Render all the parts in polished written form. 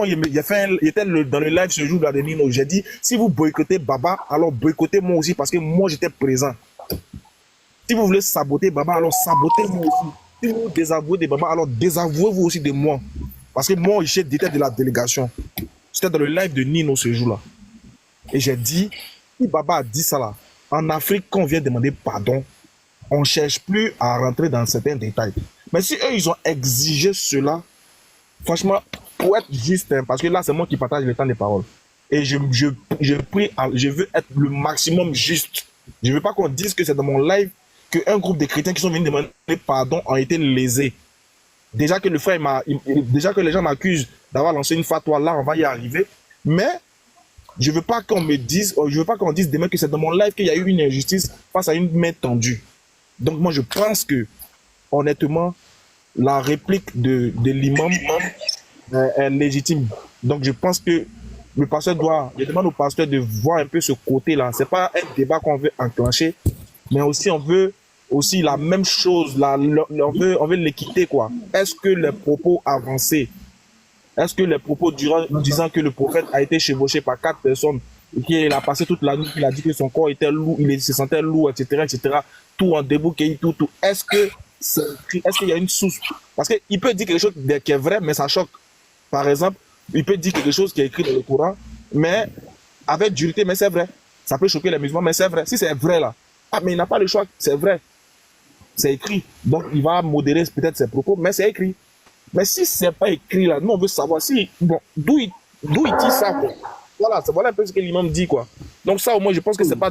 il était dans le live ce jour-là de Nino. J'ai dit, si vous boycottez Baba, alors boycottez moi aussi parce que moi j'étais présent. Si vous voulez saboter Baba, alors sabotez-moi aussi. Si vous désavouez de Baba, alors désavouez-vous aussi de moi. Parce que moi, j'étais de la délégation. J'étais dans le live de Nino ce jour-là. Et j'ai dit, si Baba a dit ça là, en Afrique, quand on vient demander pardon, on ne cherche plus à rentrer dans certains détails. Mais si eux, ils ont exigé cela, franchement, pour être juste, hein, parce que là, c'est moi qui partage le temps des paroles. Et je veux être le maximum juste. Je ne veux pas qu'on dise que c'est dans mon live qu'un groupe de chrétiens qui sont venus demander pardon ont été lésés. Déjà que le frère, déjà que les gens m'accusent d'avoir lancé une fatwa, là, on va y arriver. Mais je ne veux pas qu'on me dise, je veux pas qu'on dise demain que c'est dans mon live qu'il y a eu une injustice face à une main tendue. Donc moi, je pense que, honnêtement, la réplique de l'imam est légitime. Donc je pense que le pasteur je demande au pasteur de voir un peu ce côté-là. C'est pas un débat qu'on veut enclencher, mais aussi on veut aussi la même chose, on veut l'équité, quoi. Est-ce que les propos avancés, est-ce que les propos disant que le prophète a été chevauché par 4 personnes, et qu'il a passé toute la nuit, qu'il a dit que son corps était lourd, il se sentait lourd, etc., tout en débouqué, tout, est-ce qu'il y a une source? Parce qu'il peut dire quelque chose qui est vrai, mais ça choque. Par exemple, il peut dire quelque chose qui est écrit dans le Coran, mais avec dureté, mais c'est vrai. Ça peut choquer les musulmans, mais c'est vrai. Si c'est vrai là, mais il n'a pas le choix, c'est vrai. C'est écrit. Donc il va modérer peut-être ses propos, mais c'est écrit. Mais si c'est pas écrit là, nous on veut savoir si, bon, d'où il dit ça, quoi. Voilà un peu ce que l'imam dit, quoi. Donc ça, au moins, je pense que c'est pas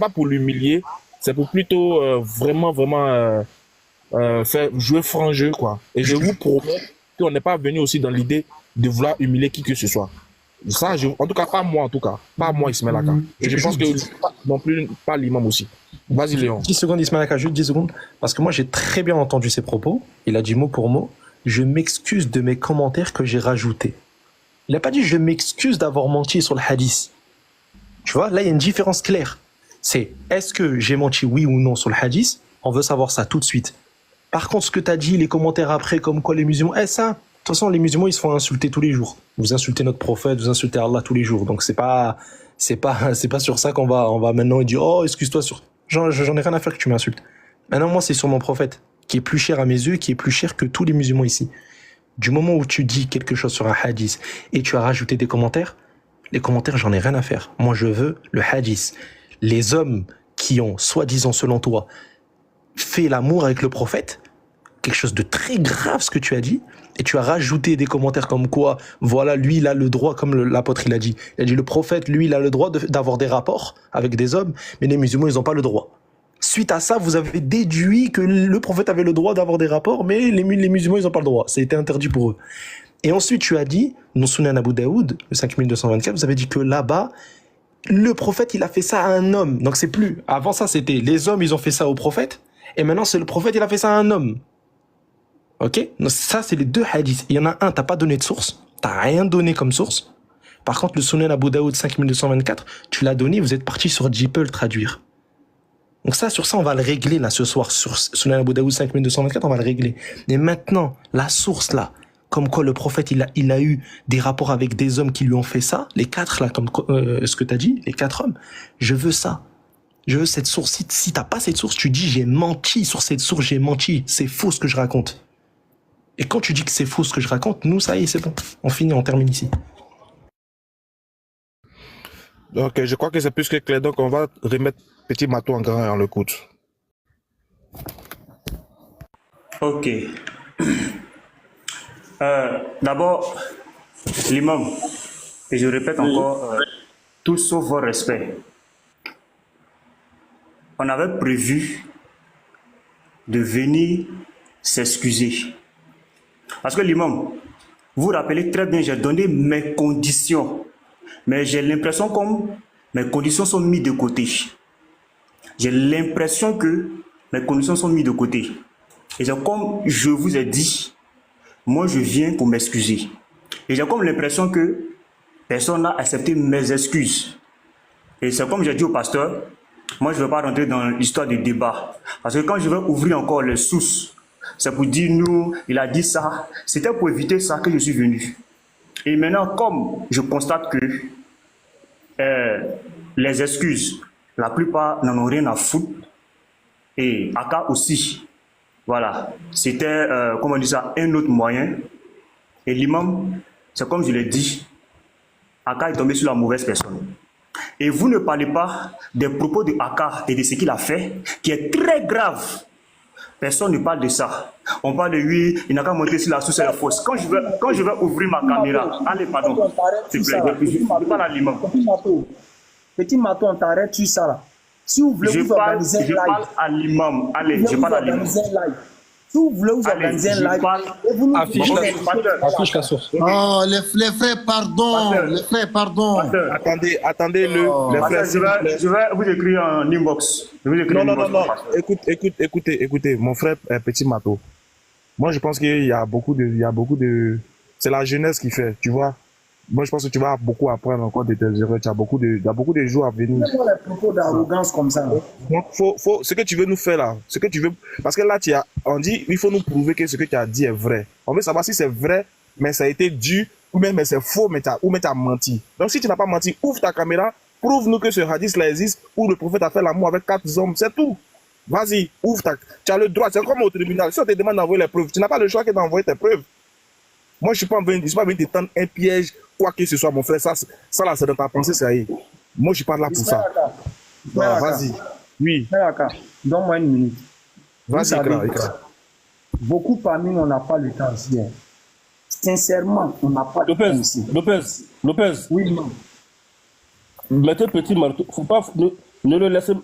pour l'humilier, c'est pour plutôt vraiment faire jouer franc jeu, quoi. Et je vous promets qu'on n'est pas venu aussi dans l'idée de vouloir humilier qui que ce soit. Ça, en tout cas, pas moi, Pas moi, Ismaël Aka. Et je pense que non plus, pas l'imam aussi. Vas-y, Léon. 10 secondes, Ismaël Aka, juste 10 secondes. Parce que moi, j'ai très bien entendu ses propos. Il a dit mot pour mot. Je m'excuse de mes commentaires que j'ai rajoutés. Il n'a pas dit je m'excuse d'avoir menti sur le hadith. Tu vois, là, il y a une différence claire. C'est est-ce que j'ai menti oui ou non sur le hadith? On veut savoir ça tout de suite. Par contre, ce que tu as dit, les commentaires après, comme quoi les musulmans, ça, de toute façon, les musulmans, ils se font insulter tous les jours. Vous insultez notre prophète, vous insultez Allah tous les jours. Donc, c'est pas sur ça qu'on va maintenant dire, oh, excuse-toi sur, j'en ai rien à faire que tu m'insultes. Maintenant, moi, c'est sur mon prophète, qui est plus cher à mes yeux, qui est plus cher que tous les musulmans ici. Du moment où tu dis quelque chose sur un hadith et tu as rajouté des commentaires, les commentaires, j'en ai rien à faire. Moi, je veux le hadith. Les hommes qui ont, soi-disant, selon toi, fait l'amour avec le prophète, quelque chose de très grave ce que tu as dit, et tu as rajouté des commentaires comme quoi, voilà, lui, il a le droit, comme l'apôtre, il a dit, le prophète, lui, il a le droit d'avoir des rapports avec des hommes, mais les musulmans, ils n'ont pas le droit. Suite à ça, vous avez déduit que le prophète avait le droit d'avoir des rapports, mais les musulmans, ils n'ont pas le droit. C'était interdit pour eux. Et ensuite, tu as dit, dans Sunan Abu Daoud, le 5224, vous avez dit que là-bas, le prophète, il a fait ça à un homme. Donc c'est plus, avant ça, c'était les hommes, ils ont fait ça au prophète, et maintenant, c'est le prophète, il a fait ça à un homme. Ok? Donc ça, c'est les deux hadiths. Il y en a un, t'as pas donné de source, t'as rien donné comme source. Par contre, le Sunan Abu Daoud 5224, tu l'as donné, vous êtes parti sur DeepL traduire. Donc ça, sur ça, on va le régler là ce soir. Sur Sunan Abu Daoud 5224, on va le régler. Mais maintenant, la source là, comme quoi le prophète, il a eu des rapports avec des hommes qui lui ont fait ça, les 4 là, comme ce que tu as dit, les 4 hommes, je veux ça. Je veux cette source. Si t'as pas cette source, tu dis j'ai menti sur cette source, j'ai menti. C'est faux ce que je raconte. Et quand tu dis que c'est faux ce que je raconte, nous, ça y est, c'est bon. On finit, on termine ici. Donc, je crois que c'est plus que clair. Donc, on va remettre Petit Matou en grand et on l'écoute. Ok. D'abord, l'imam, et je répète encore, tout sauf vos respects. On avait prévu de venir s'excuser. Parce que l'imam, vous vous rappelez très bien, j'ai donné mes conditions. Mais j'ai l'impression comme mes conditions sont mises de côté. J'ai l'impression que mes conditions sont mises de côté. Et c'est comme je vous ai dit, moi je viens pour m'excuser. Et j'ai comme l'impression que personne n'a accepté mes excuses. Et c'est comme j'ai dit au pasteur, moi je ne vais pas rentrer dans l'histoire de débat. Parce que quand je vais ouvrir encore les sources, c'est pour dire nous, il a dit ça. C'était pour éviter ça que je suis venu. Et maintenant, comme je constate que les excuses, la plupart n'en ont rien à foutre, et Aka aussi, voilà, c'était, comment on dit ça, un autre moyen. Et l'imam, c'est comme je l'ai dit, Aka est tombé sur la mauvaise personne. Et vous ne parlez pas des propos de Aka et de ce qu'il a fait, qui est très grave. Personne ne parle de ça. On parle de lui, il n'a qu'à monter sur la source et la fausse. Quand je vais ouvrir ma caméra, allez, pardon, s'il vous plaît, je parle à l'imam. Petit Matou, on t'arrête sur ça là. Si vous voulez vous organiser un live. Je parle à l'imam. Allez, je parle à l'imam. Si vous voulez vous organiser un live, Affiche la source. Oh, les frères, pardon. Les frères, pardon. Attendez-le. Les frères, je vais vous écrire en inbox. Non. Écoutez, mon frère Petit Mato. Moi, je pense qu'il y a beaucoup de, c'est la jeunesse qui fait, tu vois. Moi, je pense que tu vas beaucoup apprendre encore de tes erreurs. Il y a beaucoup de jours à venir. C'est les propos d'arrogance comme ça. Donc, ce que tu veux nous faire là, ce que tu veux, parce que là, on dit, il faut nous prouver que ce que tu as dit est vrai. On veut savoir si c'est vrai, mais ça a été dû, ou même mais c'est faux, mais tu as menti. Donc, si tu n'as pas menti, ouvre ta caméra, prouve-nous que ce hadith là existe, où le prophète a fait l'amour avec 4 hommes, c'est tout. Vas-y, tu as le droit, c'est comme au tribunal. Si on te demande d'envoyer les preuves, tu n'as pas le choix que d'envoyer tes preuves. Moi, je ne suis pas venu te tendre un piège, quoi que ce soit, mon frère. Ça là, c'est dans ta pensée, ça y est. Moi, je ne suis pas là pour ça. Vas-y. Oui. Donne-moi une minute. Vas-y, Ikra. Beaucoup parmi nous, on n'a pas le temps ici. Sincèrement, on n'a pas le temps ici. Lopez. Oui, non. Mettez Petit Marteau. Faut pas, ne le laissez.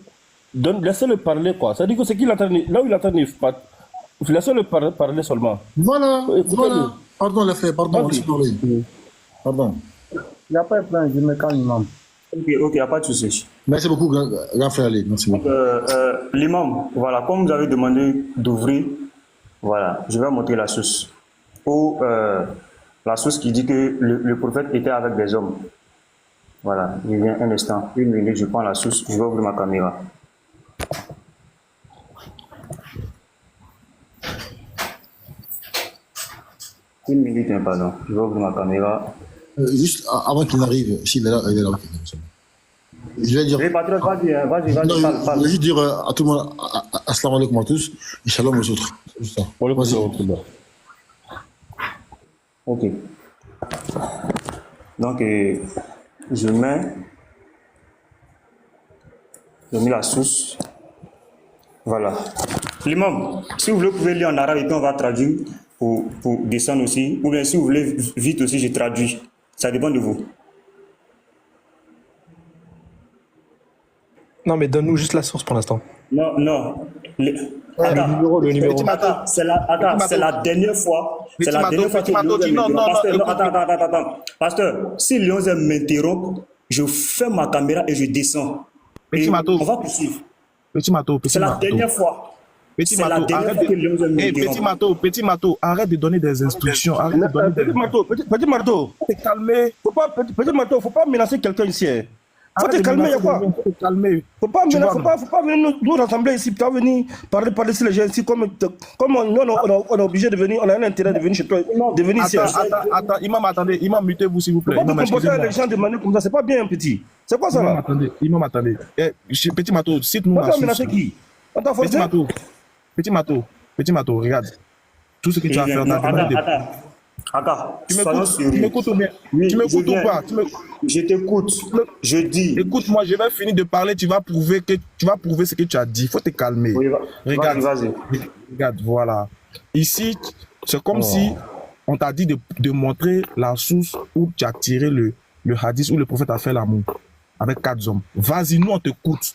Laissez-le parler, quoi. Ça dit que ce qu'il attend, là où il attend, laissez-le parler seulement. Voilà. Écoutez-le. Pardon, les frères, pardon. Pardon. Il n'y a pas de problème, je me calme, imam. Ok, il n'y a pas de souci. Merci beaucoup, grand frère Ali. Merci beaucoup. L'imam, voilà, comme vous avez demandé d'ouvrir, voilà, je vais montrer la source. Ou la source qui dit que le prophète était avec des hommes. Voilà, je viens un instant, 1 minute, je prends la source, je vais ouvrir ma caméra. Une minute, pardon. Je vais ouvrir ma caméra. Juste avant qu'il arrive, s'il est là, il est là. Je vais dire. Vas-y, Non, parle. je vais juste dire à tout le monde, assalamu alaikum à tous, et shalom aux autres. Juste ça. Vas-y. Ok. Donc, je mets la source. Voilà. L'imam, si vous voulez, vous pouvez lire en arabe et puis on va traduire pour descendre aussi. Ou bien si vous voulez vite aussi, je traduis. Ça dépend de vous. Non, mais donne-nous juste la source pour l'instant. Non. Le numéro. Attends, c'est la dernière fois. C'est la dernière fois que Attends. Pasteur, si Léonzel m'interrompt, je ferme ma caméra et je descends. Petit Mato. On va poursuivre. Petit Mato. C'est la dernière fois. Petit Mato, arrête de donner des instructions. Petit Marteau. T'es calmé. Petit Marteau, faut pas menacer quelqu'un ici. Faut te calmer, il y a quoi? Faut pas venir nous rassembler ici, pas venir parler sur les gens ici, comme on est obligé de venir, on a un intérêt de venir chez toi, de venir ici. Attends, imam, attendez, imam, mutez-vous s'il vous plaît. Faut pas te comporter avec les gens de manière comme ça, c'est pas bien, petit. C'est quoi ça là? Imam, attendez. Petit Mato, cite-nous la source. Menacer qui? Attends, Petit Mato, regarde. Tout ce que tu as fait, Attends, tu m'écoutes ou bien? Tu m'écoutes ou pas? Je t'écoute. Je dis. Écoute-moi, je vais finir de parler. Tu vas prouver ce que tu as dit. Il faut te calmer. Oui, regarde, vas-y. Regarde, voilà. Ici, c'est comme si on t'a dit de montrer la source où tu as tiré le hadith où le prophète a fait l'amour avec 4 hommes. Vas-y, nous on t'écoute.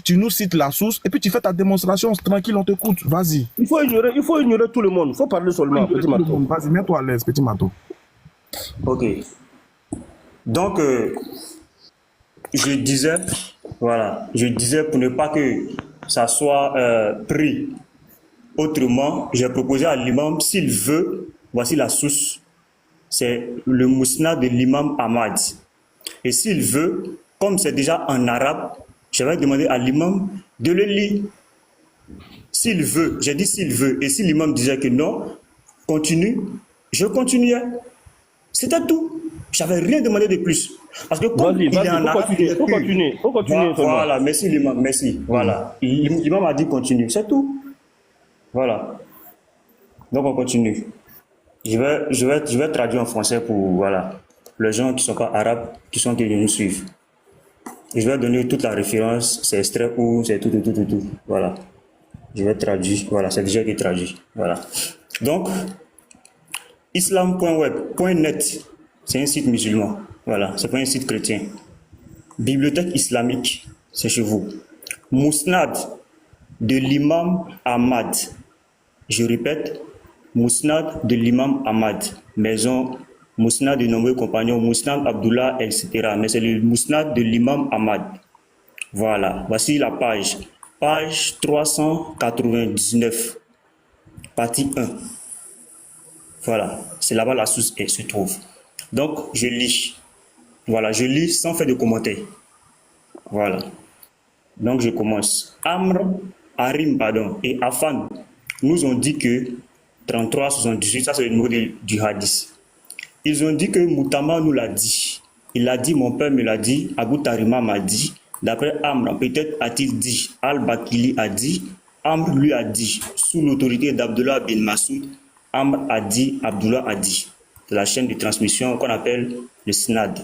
Tu nous cites la source et puis tu fais ta démonstration tranquille, on t'écoute. Vas-y. Il faut ignorer tout le monde. Il faut parler seulement, Petit Marteau. Vas-y, mets-toi à l'aise, Petit Mato. Ok. Donc, je disais pour ne pas que ça soit pris autrement, j'ai proposé à l'imam, s'il veut, voici la source, c'est le Mousnad de l'imam Ahmad. Et s'il veut, comme c'est déjà en arabe, je vais demander à l'imam de le lire. S'il veut, j'ai dit s'il veut, et si l'imam disait que non, continue, je continuais. C'était tout. J'avais rien demandé de plus. Parce que comme Vas-y, il est en arabe, faut continuer seulement. voilà, merci l'imam, merci. Voilà. L'imam a dit continue, c'est tout. Voilà. Donc on continue. Je vais traduire en français pour voilà, les gens qui ne sont pas arabes, qui sont venus nous suivre. Et je vais donner toute la référence, c'est extrait ou c'est tout. Voilà. Je vais traduire. Voilà, c'est déjà été traduit. Voilà. Donc, islam.web.net, c'est un site musulman. Voilà, c'est pas un site chrétien. Bibliothèque islamique, c'est chez vous. Mousnad de l'imam Ahmad. Je répète, Mousnad de l'imam Ahmad. Maison, Mousnad de nombreux compagnons, Mousnad Abdullah, etc. Mais c'est le Mousnad de l'imam Ahmad. Voilà, voici la page. Page 399, partie 1. Voilà, c'est là-bas la source se trouve. Donc, je lis. Voilà, je lis sans faire de commentaires. Voilà. Donc, je commence. Arim, et Afan nous ont dit que 33-78, ça c'est le numéro du hadith. Ils ont dit que Moutama nous l'a dit. Il a dit, mon père me l'a dit, Abu Tarima m'a dit. D'après Amr, peut-être a-t-il dit, Al-Bakili a dit, Amr lui a dit, sous l'autorité d'Abdullah bin Masoud, Amr a dit, Abdullah a dit. C'est la chaîne de transmission qu'on appelle le Snad.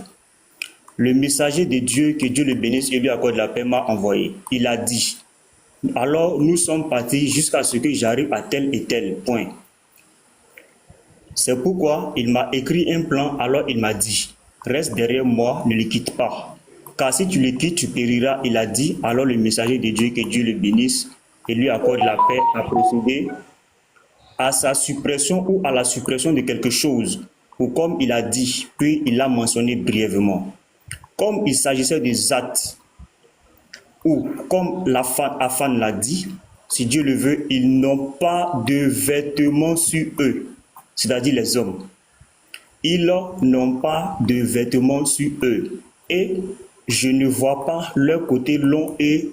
Le messager de Dieu, que Dieu le bénisse et lui accorde la paix, m'a envoyé. Il a dit, alors nous sommes partis jusqu'à ce que j'arrive à tel et tel point. C'est pourquoi il m'a écrit un plan, alors il m'a dit, reste derrière moi, ne le quitte pas. Car si tu le quittes, tu périras. Il a dit, alors le messager de Dieu, que Dieu le bénisse et lui accorde la paix, a procédé à sa suppression ou à la suppression de quelque chose, ou comme il a dit, puis il l'a mentionné brièvement. Comme il s'agissait des Zat, ou comme Afan l'a dit, si Dieu le veut, ils n'ont pas de vêtements sur eux, c'est-à-dire les hommes. Ils n'ont pas de vêtements sur eux, et je ne vois pas leur côté long et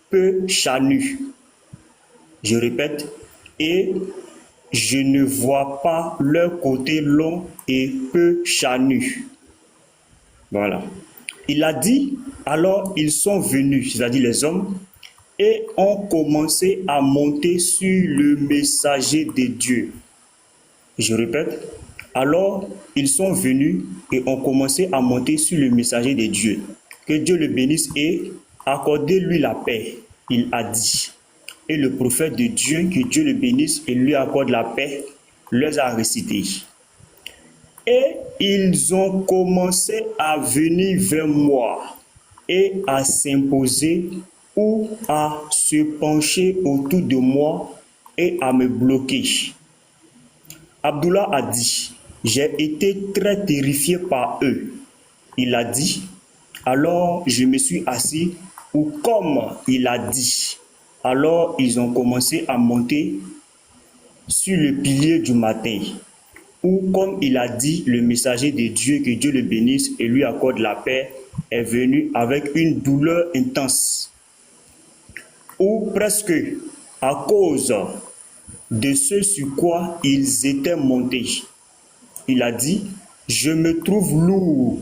peu charnu. Je répète, et je ne vois pas leur côté long et peu charnu. Voilà. Il a dit, alors ils sont venus, c'est-à-dire les hommes, et ont commencé à monter sur le messager de Dieu. Je répète, alors ils sont venus et ont commencé à monter sur le messager de Dieu. Que Dieu le bénisse et accordez-lui la paix, il a dit. Et le prophète de Dieu, que Dieu le bénisse et lui accorde la paix, leur a récité. Et ils ont commencé à venir vers moi et à s'imposer ou à se pencher autour de moi et à me bloquer. Abdullah a dit, j'ai été très terrifié par eux. Il a dit, alors je me suis assis, ou comme il a dit. Alors ils ont commencé à monter sur le pilier du matin, ou comme il a dit, le messager de Dieu, que Dieu le bénisse et lui accorde la paix, est venu avec une douleur intense, ou presque à cause de ce sur quoi ils étaient montés. Il a dit, je me trouve lourd,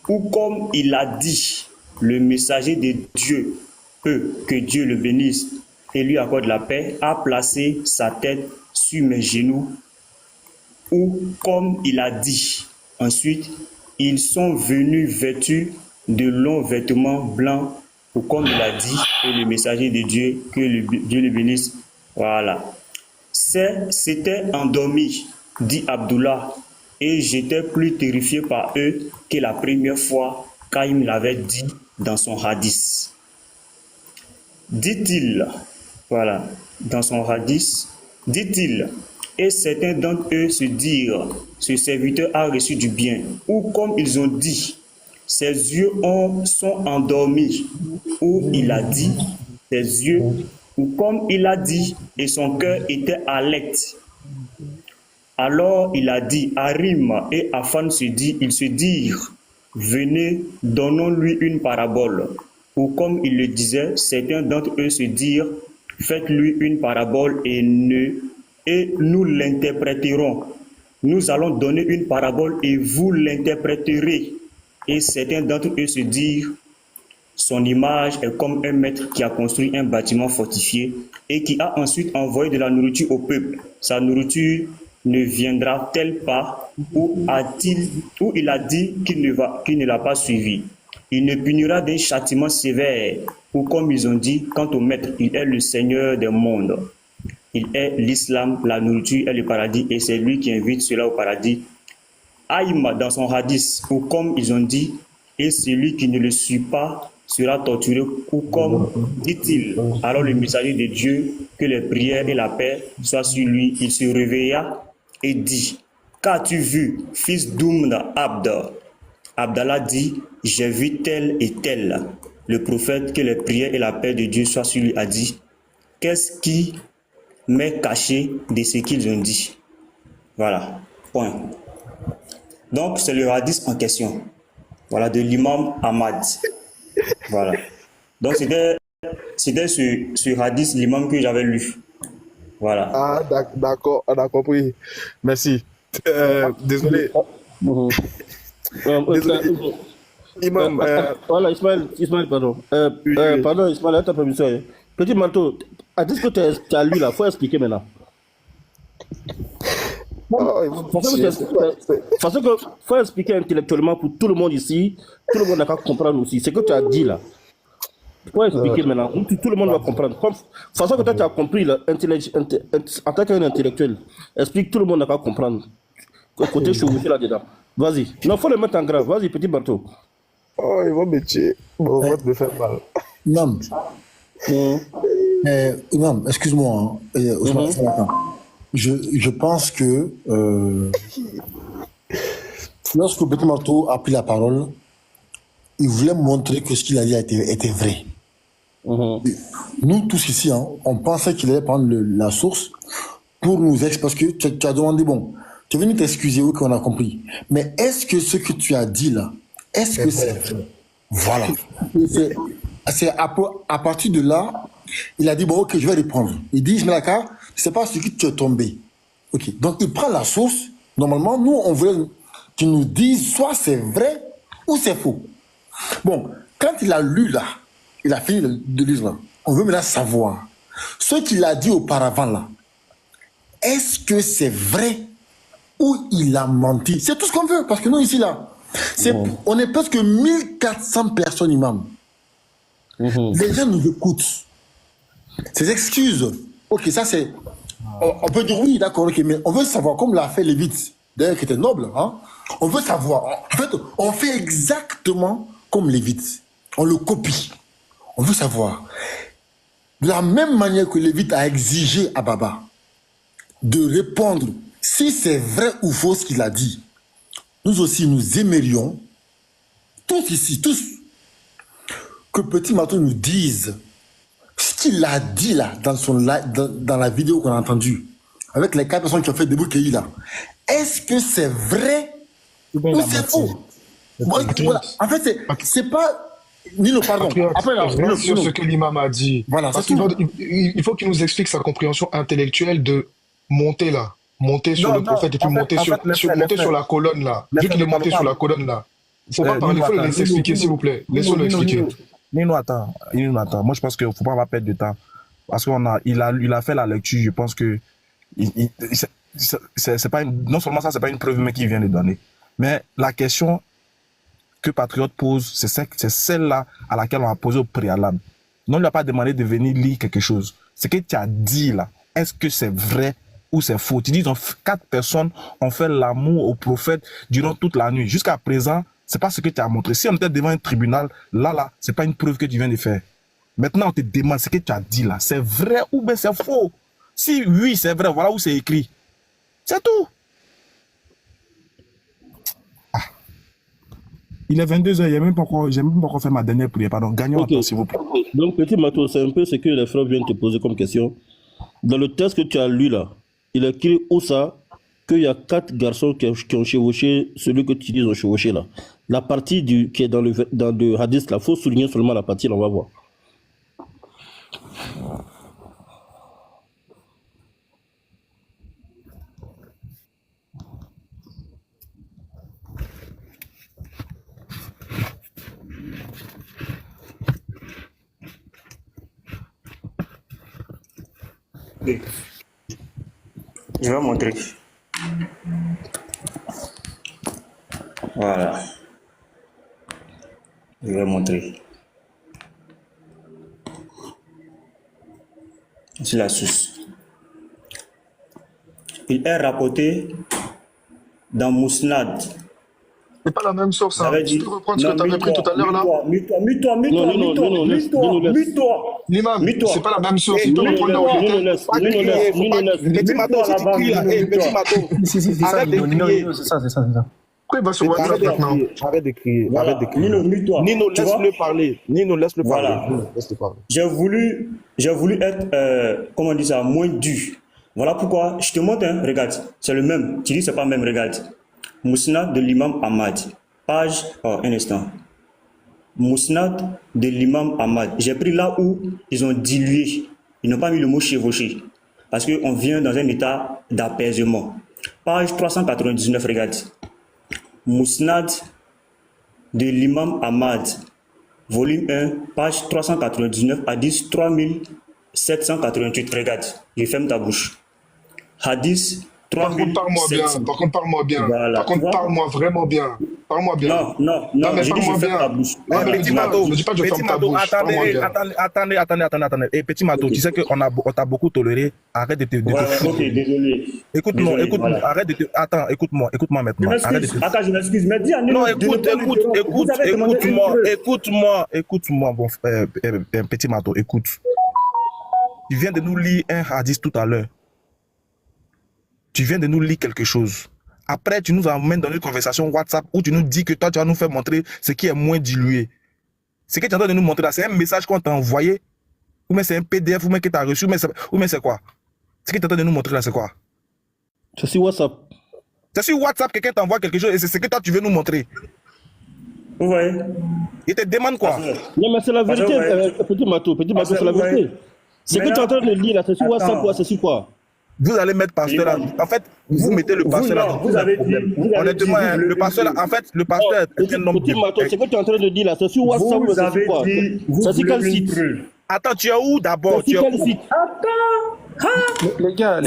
ou comme il a dit, le messager de Dieu, que Dieu le bénisse et lui accorde la paix, a placé sa tête sur mes genoux, ou comme il a dit. Ensuite, ils sont venus vêtus de longs vêtements blancs, ou comme il a dit, et le messager de Dieu, que Dieu le bénisse. Voilà. C'était endormi, dit Abdullah, et j'étais plus terrifié par eux que la première fois quand il me l'avait dit dans son hadith. Dit-il, voilà, dans son hadith, dit-il, et certains d'entre eux se dirent, ce serviteur a reçu du bien, ou comme ils ont dit, ses yeux sont endormis, ou il a dit, ses yeux, ou comme il a dit, et son cœur était alerte. Alors il a dit, Arim et Afan ils se dirent, venez, donnons-lui une parabole. Ou comme il le disait, certains d'entre eux se dirent, faites-lui une parabole et nous l'interpréterons. nous allons donner une parabole et vous l'interpréterez. Et certains d'entre eux se dirent, son image est comme un maître qui a construit un bâtiment fortifié et qui a ensuite envoyé de la nourriture au peuple. Sa nourriture ne viendra-t-elle pas ou il a dit qu'il ne l'a pas suivi? Il ne punira d'un châtiment sévère ou comme ils ont dit, quant au maître, il est le Seigneur des mondes. Il est l'islam, la nourriture est le paradis et c'est lui qui invite cela au paradis. Aïma dans son hadith, ou comme ils ont dit, et celui qui ne le suit pas sera torturé, ou comme dit-il. Alors le messager de Dieu, que les prières et la paix soient sur lui, il se réveilla et dit, qu'as-tu vu, fils d'Oumna Abda? Abdallah dit, j'ai vu tel et tel. Le prophète, que les prières et la paix de Dieu soient sur lui, a dit, qu'est-ce qui m'est caché de ce qu'ils ont dit? Voilà, point. Donc, c'est le hadith en question. Voilà, de l'imam Ahmad. Voilà. Donc, c'était ce hadith, l'imam que j'avais lu. Voilà. Ah, d'accord, on a compris. Merci. Désolé. Désolé. Imam. Voilà, Ismaël, pardon. Pardon, Ismaël, ta permission. Petit manteau, est-ce que tu as lu là? Il faut expliquer maintenant. Parce que faut expliquer intellectuellement pour tout le monde ici, tout le monde n'a qu'à comprendre aussi. Ce que tu as dit là, il faut expliquer maintenant. Tout le monde va comprendre. Comme façon que toi tu as compris là, en tant qu'intellectuel, explique, tout le monde n'a qu'à comprendre. Côté chevauché là-dedans. Vas-y. Non, faut le mettre en grave. Vas-y, petit bateau. Oh, ils vont me tuer. Ils vont me faire mal. Non. Non, excuse-moi. Attends. Je pense que lorsque Petit Marteau a pris la parole, il voulait montrer que ce qu'il a dit était vrai. Nous tous ici, hein, on pensait qu'il allait prendre la source pour nous expliquer, parce que tu as demandé, bon, tu es venu t'excuser, oui, qu'on a compris. Mais est-ce que ce que tu as dit là, est-ce que c'est vrai? Voilà. C'est à partir de là, il a dit, bon, ok, je vais reprendre. Il dit, Ismailaka, c'est pas ce que tu es tombé. Ok. Donc, il prend la source. Normalement, nous, on voulait qu'il nous dise soit c'est vrai ou c'est faux. Bon, quand il a lu là, il a fini de lire là, on veut maintenant savoir ce qu'il a dit auparavant là. Est-ce que c'est vrai ou il a menti? C'est tout ce qu'on veut, parce que nous ici là, on est presque 1400 personnes imams. Les gens nous écoutent. Ces excuses, ok, ça c'est... On peut dire oui, d'accord, ok, mais on veut savoir, comme l'a fait Lévite, d'ailleurs qui était noble, hein, on veut savoir. En fait, on fait exactement comme Lévite. On le copie. On veut savoir. De la même manière que Lévite a exigé à Baba de répondre si c'est vrai ou faux ce qu'il a dit, nous aussi nous aimerions, tous ici, tous, que Petit Marteau nous dise ce qu'il a dit là, dans la vidéo qu'on a entendue, avec les 4 personnes qui ont fait debout Kéhi là. Est-ce que c'est vrai ou c'est faux? Voilà. En fait, c'est pas... Nino, pardon. Après, là, sur ce que l'imam a dit. Voilà, parce qu'il faut qu'il nous explique sa compréhension intellectuelle de monter là. Monter sur le prophète et puis monter sur la colonne là. Vu qu'il est monté sur la colonne là. Il ne faut pas parler, il faut le laisser expliquer, s'il vous plaît. Laissez-le expliquer. Nino, attends. Moi, je pense qu'il ne faut pas perdre de temps. Parce qu'il a fait la lecture. Je pense que c'est pas non seulement ça, c'est pas une preuve mais qu'il vient de donner. Mais la question que Patriote pose, c'est celle-là à laquelle on a posé au préalable. Non, on ne lui a pas demandé de venir lire quelque chose. Ce que tu as dit là, est-ce que c'est vrai ou c'est faux? Tu dis, 4 personnes ont fait l'amour au prophète durant toute la nuit. Jusqu'à présent, c'est pas ce que tu as montré. Si on était devant un tribunal, là, c'est pas une preuve que tu viens de faire. Maintenant, on te demande ce que tu as dit là, c'est vrai ou bien c'est faux? Si oui, c'est vrai, voilà où c'est écrit. C'est tout. Il est 22h, j'ai même pas encore fait ma dernière prière. Pardon, gagnons un temps, s'il vous plaît. Donc, Petit Mato, c'est un peu ce que les frères viennent te poser comme question. Dans le texte que tu as lu là, il a écrit où ça qu'il y a 4 garçons qui ont chevauché celui que tu dis ont chevauché là. La partie qui est dans le hadith là, il faut souligner seulement la partie là, on va voir. montrer. Je vais montrer. Voilà. Je vais montrer. C'est la source. Il est rapporté dans Mousnad. C'est pas la même source. Hein. J'avais Tu dit- peux reprendre ce non, que tu avais pris tout à l'heure là? Mute-toi. L'imam, Mute-toi. c'est pas la même source. Eh, Tu peux reprendre là où il était. Petit Mato, si tu cries là, petit Mato, arrête de crier. C'est ça. Pourquoi il va sur WhatsApp maintenant? Arrête de crier. Voilà. Arrête de crier. Nino, mute-toi. Nino, Tu vois? laisse-le parler. Nino, laisse-le Voilà. parler. Nino, laisse-le parler. J'ai voulu être, comment on dit ça, moins dur. Voilà pourquoi je te montre, hein, regarde, c'est le même. Tu dis c'est pas le même, regarde. Mousnad de l'imam Ahmad. Page, un instant. Mousnad de l'imam Ahmad. J'ai pris là où ils ont dilué. Ils n'ont pas mis le mot chevauché. Parce qu'on vient dans un état d'apaisement. Page 399, regarde. Mousnad de l'imam Ahmad. Volume 1, page 399, hadith 3788. Regarde, je ferme ta bouche. Hadith Par contre, parle-moi bien. 3700. Par contre, parle-moi bien. Voilà. Par contre, Tu vois? parle-moi vraiment bien. Parle-moi bien. Non, mais j'ai dit je parle-moi ferme ta bien. bouche. Ouais, mais Petit dis pas- Mato, ne dis pas que je Petit ferme ta Mato, bouche. Parle-moi bien. attendez. Et Petit Mato, tu sais on t'a beaucoup toléré. Arrête de te Ouais, ok, foutre. désolé. Écoute-moi, Désolé, écoute-moi. voilà. Arrête de te. Attends, écoute-moi Je maintenant. Arrête de m'excuse. te. Attends, je m'excuse. Mais dis à Nino Non, de ne pas m'interrompre. Vous avez demandé une preuve. écoute-moi, bon, Petit Mato, écoute. Tu viens de nous lire un hadith tout à l'heure. Tu viens de nous lire quelque chose. Après, tu nous emmènes dans une conversation WhatsApp où tu nous dis que toi, tu vas nous faire montrer ce qui est moins dilué. Ce que tu es en train de nous montrer là, c'est un message qu'on t'a envoyé, ou bien c'est un PDF, ou bien que tu as reçu, ou bien c'est quoi? Ce que tu es en train de nous montrer là, c'est quoi? C'est sur WhatsApp. C'est sur WhatsApp, quelqu'un t'envoie quelque chose et c'est ce que toi, tu veux nous montrer. Vous voyez? Il te demande quoi? Non, mais c'est la vérité, Petit Mato, c'est la ouais. vérité. Ce que tu es en train de lire là, c'est sur WhatsApp ou c'est sur quoi? Vous allez mettre pasteur là. En fait, vous mettez le pasteur là. Vous avez dit. Honnêtement, le pasteur là, en fait, le pasteur est un homme Petit Mato, ce que tu es en train de dire là, c'est sur WhatsApp ou Vous c'est sur avez quoi? dit. Vous C'est sur quel voulez une site? preuve. Attends, tu es où d'abord? C'est Tu es sur quel où? site? Les gars,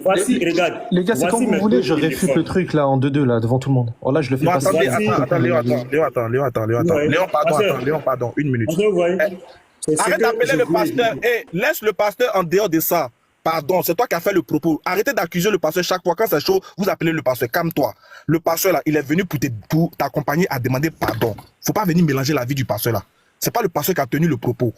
Voici, regarde. les gars, c'est Voici quand vous mes voulez, deux je réfute téléphones. le truc là en 2-2 là devant tout le monde. Oh là, je le fais Non, passer. attendez, Voici- Léon, attends. Ouais. Léon, pardon, une minute. Vous voyez? C'est ce Arrête que d'appeler je le voulais pasteur. dire. Laisse le pasteur en dehors de ça. Pardon, c'est toi qui as fait le propos. Arrêtez d'accuser le pasteur chaque fois. Quand c'est chaud, vous appelez le pasteur. Calme-toi. Le pasteur, là, il est venu pour t'accompagner à demander pardon. Faut pas venir mélanger la vie du pasteur, là. C'est pas le pasteur qui a tenu le propos.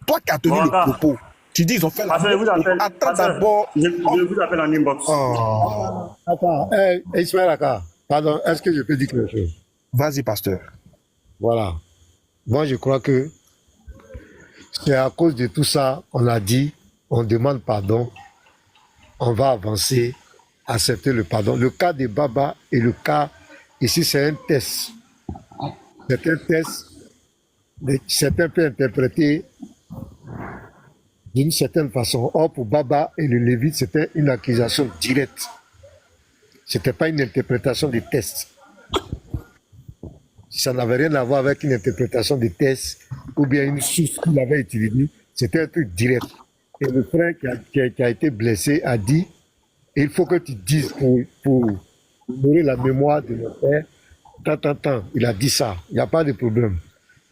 Toi qui as tenu Bon, le attends. propos. Tu dis, ils ont fait la... Pasteur, je vous appelle. Attends Pasteur, d'abord. Je vous appelle en inbox. Oh. Attends, Ismaël Aka, pardon, est-ce que je peux dire quelque chose? Vas-y, pasteur. Voilà. Moi, je crois que c'est à cause de tout ça, on a dit, on demande pardon, on va avancer, accepter le pardon. Le cas de Baba et le cas, ici, c'est un test. C'est un test, certains peuvent interpréter d'une certaine façon. Or, pour Baba et le Lévite, c'était une accusation directe. C'était pas une interprétation des tests. Ça n'avait rien à voir avec une interprétation des tests ou bien une source qu'il avait utilisée. C'était un truc direct. Et le frère qui a été blessé a dit, il faut que tu dises pour honorer la mémoire de mon père, tant. Il a dit ça. Il n'y a pas de problème.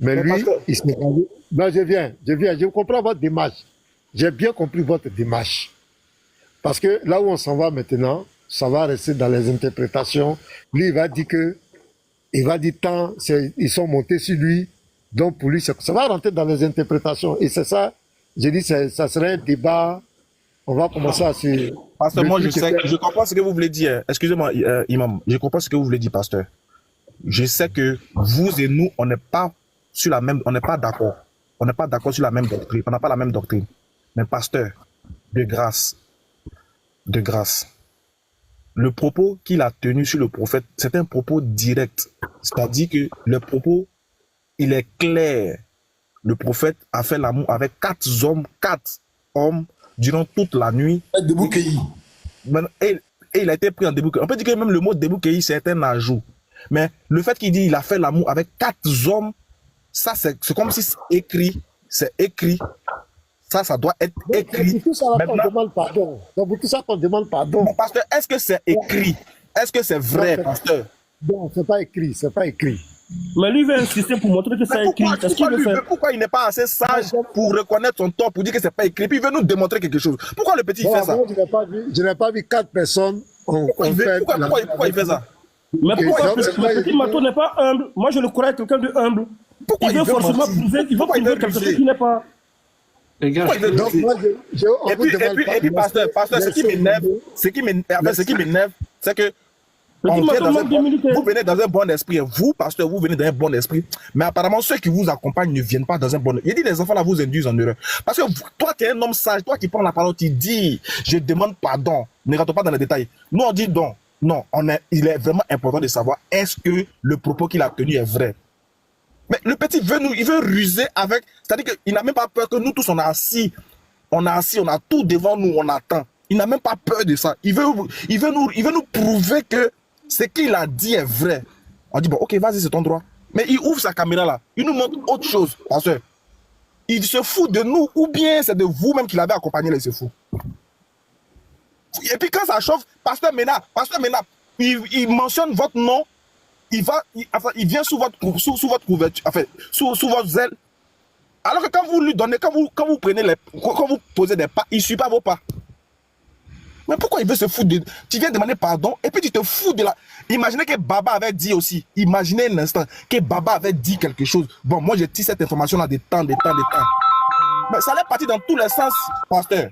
Mais lui, il s'est rendu. Non, je viens. Je comprends votre démarche. J'ai bien compris votre démarche. Parce que là où on s'en va maintenant, ça va rester dans les interprétations. Lui, il va dire que, tant, ils sont montés sur lui. Donc pour lui, ça va rentrer dans les interprétations. Et c'est ça, j'ai dit, ça serait un débat. On va commencer à se... Pasteur, moi, je comprends ce que vous voulez dire. Excusez-moi, imam. Je comprends ce que vous voulez dire, pasteur. Je sais que vous et nous, on n'est pas d'accord. On n'est pas d'accord sur la même doctrine. On n'a pas la même doctrine. Mais pasteur, de grâce, le propos qu'il a tenu sur le prophète, c'est un propos direct. C'est-à-dire que le propos, il est clair. Le prophète a fait l'amour avec 4 hommes durant toute la nuit. Et il a été pris en débouqueï. On peut dire que même le mot débouqueï, c'est un ajout. Mais le fait qu'il dit qu'il a fait l'amour avec 4 hommes, ça c'est comme si c'est écrit. Ça doit être écrit. C'est pour tout ça qu'on Maintenant, demande pardon. C'est pour tout ça qu'on demande pardon. bon, pasteur, est-ce que c'est écrit? Est-ce que c'est vrai, pasteur? Non, c'est pas écrit, c'est pas écrit. Mais lui veut insister pour montrer que c'est écrit. Est-ce qu'il veut faire? Pourquoi il n'est pas assez sage pour reconnaître son tort, pour dire que c'est pas écrit, puis il veut nous démontrer quelque chose? Pourquoi le petit il fait ça? Moi, je n'ai pas vu 4 personnes Pourquoi il fait ça? Mais pourquoi donc, le petit Mato n'est pas humble? Moi, je le crois être quelqu'un de humble. Pourquoi il veut forcément prouver, il veut prouver quelque chose qui n'est pas. Les gars, Donc, moi, et puis, pasteur, ce qui m'énerve, c'est que vous venez dans un bon esprit. Vous, pasteur, vous venez dans un bon esprit. Mais apparemment, ceux qui vous accompagnent ne viennent pas dans un bon esprit. Il dit les enfants là vous induisent en erreur. Parce que toi, tu es un homme sage, toi qui prends la parole, tu dis, je demande pardon. Ne rentre pas dans les détails. Nous, on dit non. Non, il est vraiment important de savoir est-ce que le propos qu'il a tenu est vrai. Mais le petit il veut ruser avec, c'est-à-dire qu'il n'a même pas peur que nous tous on a tout devant nous, on attend. Il n'a même pas peur de ça. Il veut nous prouver que ce qu'il a dit est vrai. On dit bon, ok, vas-y, c'est ton droit. Mais il ouvre sa caméra là, il nous montre autre chose, pasteur. Il se fout de nous, ou bien c'est de vous-même qu'il avait accompagné, là, il se fout. Et puis quand ça chauffe, pasteur Mena, il mentionne votre nom. Il vient sous votre couverture, enfin, sous votre zèle. Alors que quand vous lui donnez, quand vous prenez quand vous posez des pas, il ne suit pas vos pas. Mais pourquoi il veut se foutre de... Tu viens demander pardon et puis tu te fous de la... Imaginez que Baba avait dit aussi, imaginez un instant, que Baba avait dit quelque chose. Bon, moi j'ai dit cette information-là des temps. Mais ça allait partir dans tous les sens, pasteur.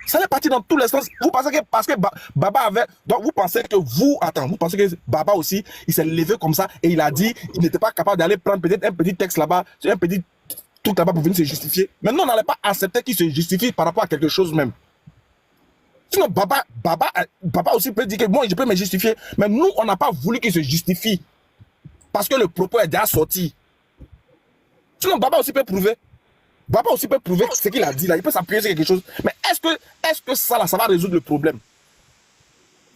Ça allait partir dans tous les sens. Vous pensez que parce que Baba avait... Donc vous pensez que vous pensez que Baba aussi, il s'est levé comme ça et il a dit, il n'était pas capable d'aller prendre peut-être un petit texte là-bas, un petit truc là-bas pour venir se justifier. Mais nous, on n'allait pas accepter qu'il se justifie par rapport à quelque chose même. Sinon, Baba aussi peut dire que moi, je peux me justifier. Mais nous, on n'a pas voulu qu'il se justifie. Parce que le propos est déjà sorti. Sinon, Baba aussi peut prouver. Baba aussi peut prouver ce qu'il a dit là. Il peut s'appuyer sur quelque chose. Mais est-ce que ça là, ça va résoudre le problème?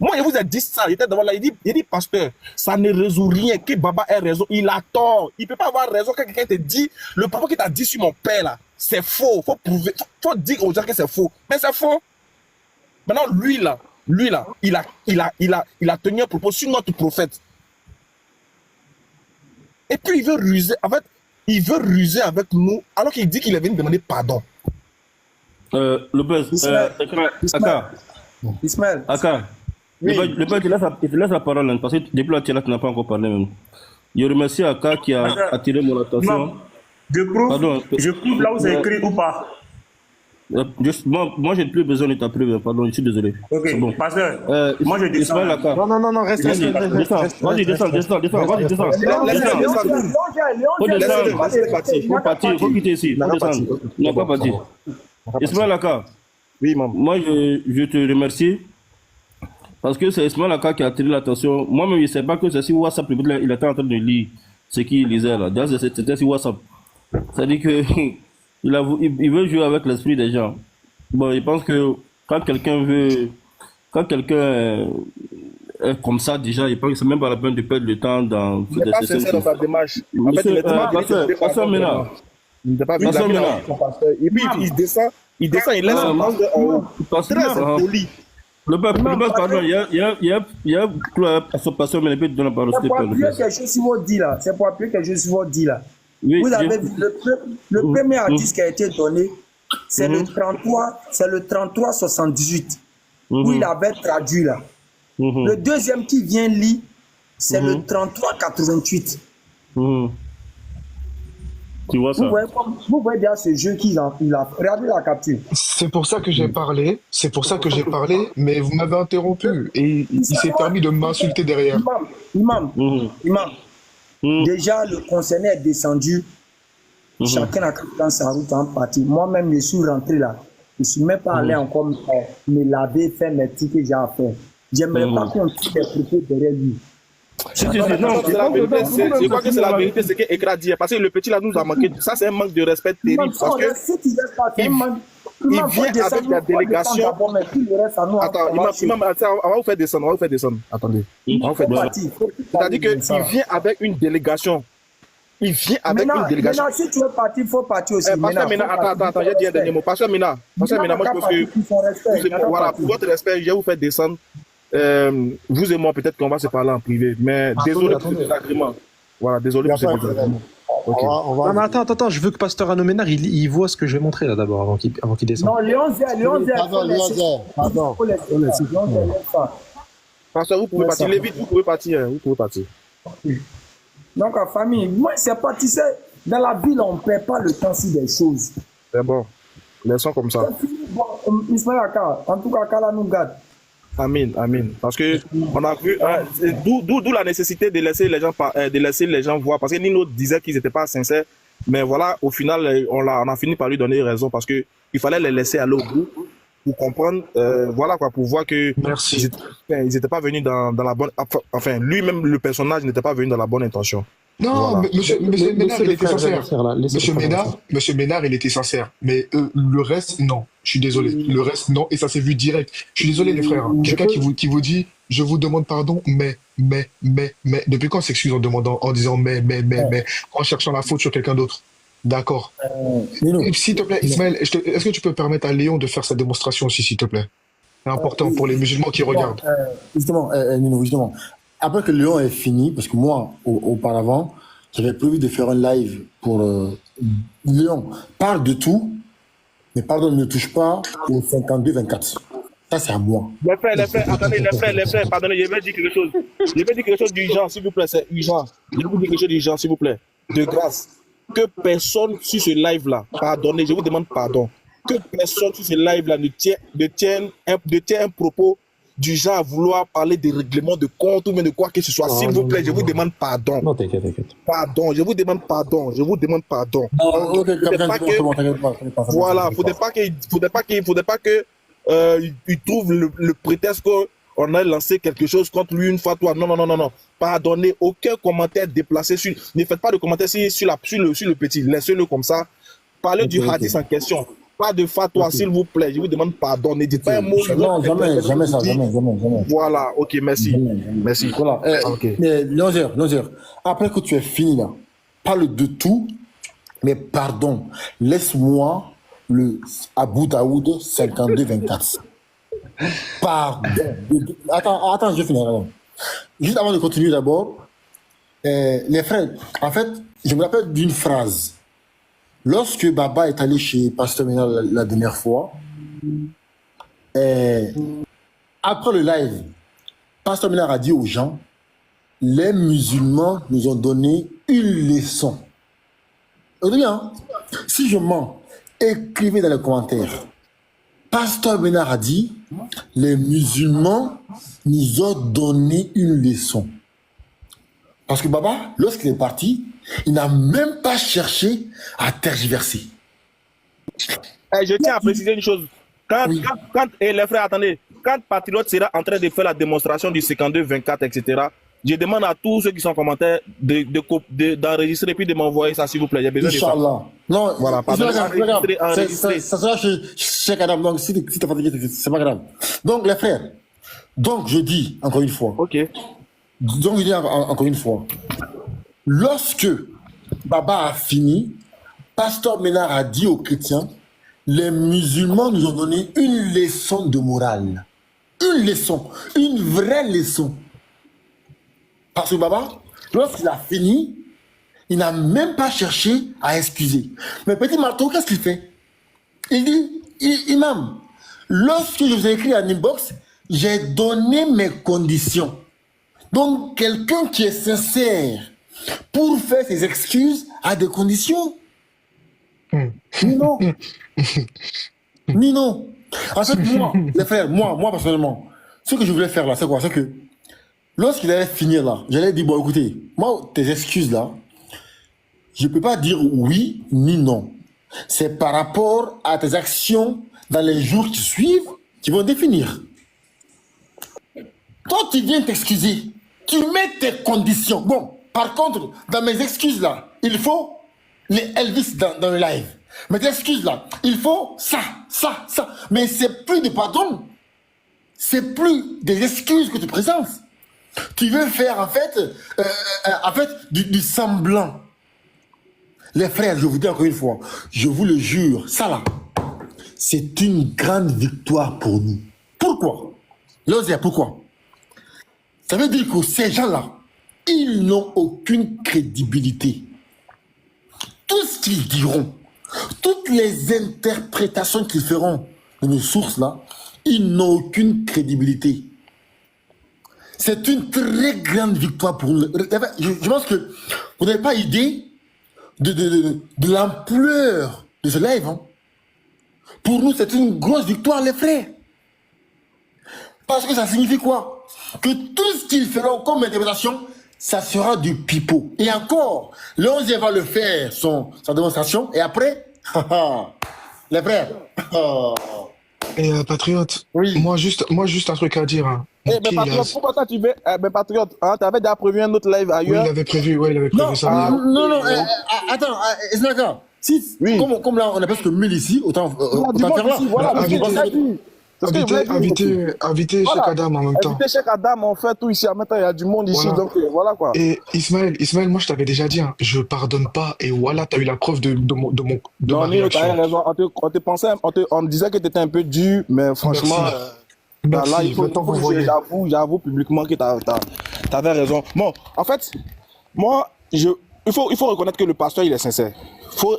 Moi, je vous ai dit ça. Il était devant là. Il dit, pasteur, ça ne résout rien. Que Baba ait raison. Il a tort. Il ne peut pas avoir raison quand quelqu'un te dit, le propos qu'il t'a dit sur mon père là, c'est faux. Il faut prouver. Faut dire aux gens que c'est faux. Mais c'est faux. Maintenant, lui là, il a tenu un propos sur notre prophète. Et puis il veut ruser. En fait, il veut ruser avec nous alors qu'il dit qu'il est venu demander pardon. Lopez, Aka. Ismaël. Aka. Oui. Le père, il te laisse la parole, hein, parce que depuis là, tu n'as pas encore parlé même. Je remercie Aka qui a attiré mon attention. Non. Je prouve là où c'est écrit ou pas. Moi, j'ai plus besoin de ta preuve, pardon, je suis désolé. Ok, bon. Pasteur, moi je descends. Non, reste. Vas-y, descends. Faut partir, faut quitter ici. Faut descendre. Il n'a pas parti. Ismaël Aka. Oui, maman. Moi, je te remercie. Parce que c'est Ismaël Aka qui a attiré l'attention. Moi-même, je ne sais pas que c'est sur WhatsApp, il était en train de lire ce qu'il lisait là. C'était sur WhatsApp. C'est-à-dire que. Il veut jouer avec l'esprit des gens. Bon, il pense que quand quelqu'un est comme ça, déjà, il pense que c'est même pas la peine de perdre le temps dans des sessions. Dans sa démarche. En fait, Pasteur Mena. Il n'était pas vu et puis il descend, il laisse un manche en haut. Très poli. Le peuple, pardon, il y a Pasteur Mena, peut te donner la parole. C'est pour appuyer quelque chose sur votre dit là. Oui, vous avez vu le premier artiste qui a été donné, c'est le 33-78, où il avait traduit là. Le deuxième qui vient lire, c'est le 33-88. Tu vois ça? Vous voyez bien ce jeu qu'il a. Regardez la capture. C'est pour ça que j'ai parlé. Mais vous m'avez interrompu et il s'est permis de m'insulter derrière. Imam. Déjà, le concerné est descendu. Chacun a pris sa route en partie. Moi-même, je suis rentré là. Je ne suis même pas allé encore me laver, faire mes trucs que j'ai à faire. J'aimerais pas qu'on tire des propos derrière lui. Je crois que c'est la vérité, c'est qu'Ekra dit. Parce que le petit là nous a manqué. Ça, c'est un manque de respect terrible. Parce que il vient avec la délégation. Attends, on va vous faire descendre. Attendez. C'est-à-dire qu'il vient avec une délégation. il vient avec une délégation. Maintenant, si tu veux partir, il faut partir aussi. Pasteur Mina, attends, j'ai dit un dernier mot. Pasteur Mina, moi je pense que voilà, pour votre respect, je vais vous faire descendre. Vous et moi, peut-être qu'on va se parler en privé, mais désolé pour ce désagrément. Voilà, désolé pour ce désagrément. Okay. Non, mais attends, je veux que Pasteur Anoménar, il voit ce que je vais montrer là d'abord, avant qu'il descende. Non, Léon Zé. Pardon. Pasteur, vous pouvez partir. Lévite, vous pouvez partir. Donc, en famille, moi, c'est pas, tu sais, dans la ville, on ne perd pas le temps sur des choses. C'est bon. Laissons comme ça. Bon, Ismaël Aka, en tout cas, Kala nous garde. Amen. Parce que on a vu, d'où la nécessité de laisser les gens voir. Parce que Nino disait qu'ils n'étaient pas sincères, mais voilà, au final, on a fini par lui donner raison parce que il fallait les laisser aller au bout pour comprendre, voilà quoi, pour voir que ils n'étaient pas venus dans la bonne, enfin, lui-même le personnage n'était pas venu dans la bonne intention. Non, voilà. Monsieur Ménard, il était sincère. Monsieur Ménard, il était sincère. Mais le reste, non. Je suis désolé. Le reste, non. Et ça s'est vu direct. Je suis désolé, les frères. Quelqu'un qui vous dit, je vous demande pardon, mais. Depuis quand on s'excuse en disant mais, en cherchant la faute sur quelqu'un d'autre? D'accord. S'il te plaît, Ismaël, est-ce que tu peux permettre à Léon de faire sa démonstration aussi, s'il te plaît? C'est important pour les musulmans qui regardent. Nino, justement. Après que Léon ait fini, parce que moi, auparavant, j'avais prévu de faire un live pour Léon. Parle de tout, mais pardon, ne touche pas au 52-24. Ça, c'est à moi. Les frères, pardonnez, je vais dire quelque chose. Je vais dire quelque chose d'urgent, s'il vous plaît, c'est urgent. Je vais vous dire quelque chose d'urgent, s'il vous plaît. De grâce. Que personne sur ce live-là, pardonnez, je vous demande pardon. Que personne sur ce live-là ne tienne un propos du genre à vouloir parler des règlements de compte ou même de quoi que ce soit. S'il vous plaît, je vous demande pardon. Non, t'inquiète. Pardon, je vous demande pardon. Voilà, faudrait pas que il trouve le prétexte qu'on a lancé quelque chose contre lui une fois, toi. Non. Pardonnez, aucun commentaire déplacé sur. Ne faites pas de commentaire sur le petit. Laissez-le comme ça. Parlez du hadith en question. Pas de fatwa, s'il vous plaît. Je vous demande pardon. Ne dites pas un mot. Non, jamais ça. Voilà, ok, merci. Merci. Voilà. Mais Léonzer, après que tu aies fini là, parle de tout, mais pardon, laisse-moi le Abu Daoud 52-24. Pardon. Attends, je finis. Juste avant de continuer d'abord, les frères, en fait, je me rappelle d'une phrase. Lorsque Baba est allé chez Pasteur Ménard la dernière fois, après le live, Pasteur Ménard a dit aux gens, les musulmans nous ont donné une leçon. Écoutez bien, si je mens, écrivez dans les commentaires. Pasteur Ménard a dit, les musulmans nous ont donné une leçon. Parce que Baba, lorsqu'il est parti, il n'a même pas cherché à tergiverser. Je tiens à préciser une chose. Les frères, attendez, quand Patriote sera en train de faire la démonstration du 52-24, etc., je demande à tous ceux qui sont en commentaire d'enregistrer puis de m'envoyer ça, s'il vous plaît. J'ai besoin de ça. Inch'Allah. Non, voilà, enregistrer. Ça sera chez Adam. Donc, si tu es fatigué, c'est pas grave. Donc, les frères, donc je dis encore une fois. Ok. Donc, je dis encore une fois. Lorsque Baba a fini, Pasteur Ménard a dit aux chrétiens, les musulmans nous ont donné une leçon de morale. Une leçon. Une vraie leçon. Parce que Baba, lorsqu'il a fini, il n'a même pas cherché à excuser. Mais petit marteau, qu'est-ce qu'il fait? Il dit, Imam, lorsque je vous ai écrit en inbox, j'ai donné mes conditions. Donc, quelqu'un qui est sincère pour faire ses excuses a des conditions. Nino. En fait, moi, les frères, moi personnellement, ce que je voulais faire là, c'est quoi? C'est que lorsqu'il allait finir là, j'allais dire, bon, écoutez, moi, tes excuses là, je ne peux pas dire oui ni non. C'est par rapport à tes actions dans les jours qui suivent qui vont définir. Toi, tu viens t'excuser. Tu mets tes conditions. Bon, par contre, dans mes excuses là, il faut les Elvis dans le live. Mais tes excuses là, il faut ça. Mais c'est plus de pardon. C'est plus des excuses que tu présentes. Tu veux faire en fait du semblant. Les frères, je vous dis encore une fois, je vous le jure, ça là, c'est une grande victoire pour nous. Pourquoi? L'osé, pourquoi? Ça veut dire que ces gens-là, ils n'ont aucune crédibilité. Tout ce qu'ils diront, toutes les interprétations qu'ils feront de nos sources là, ils n'ont aucune crédibilité. C'est une très grande victoire pour nous. Je pense que vous n'avez pas idée de l'ampleur de ce live. Hein. Pour nous, c'est une grosse victoire, les frères. Parce que ça signifie quoi? Que tout ce qu'ils feront comme interprétation, ça sera du pipeau. Et encore, le 11e va le faire, sa démonstration, et après, les frères. Et patriote, Oui. moi juste un truc à dire. Hein. Eh, Ok, mais patriote, pourquoi toi tu veux. Mais patriote, hein, t'avais déjà prévu un autre live oui, ailleurs. il avait prévu Non, ça. non, attends, Ismaël, si, Oui. comme là, on a presque 1000 ici, autant Dis-moi faire là. ici, voilà, parce que invitez- je l'ai dit. C'est ce que je voulais dire. Inviter Voilà. Cheikh Adam en même temps. Inviter Cheikh Adam, on fait tout ici. Maintenant, il y a du monde ici, Voilà. donc voilà quoi. Et Ismaël, moi je t'avais déjà dit, hein, je pardonne pas. Et voilà, t'as eu la preuve de ma Non, Nino, t'as réaction. raison. On me disait que t'étais un peu dur, mais franchement, Merci. là, il faut Maintenant, vous voyez. j'avoue publiquement que t'avais raison. Bon, en fait, moi, il faut reconnaître que le pasteur, il est sincère.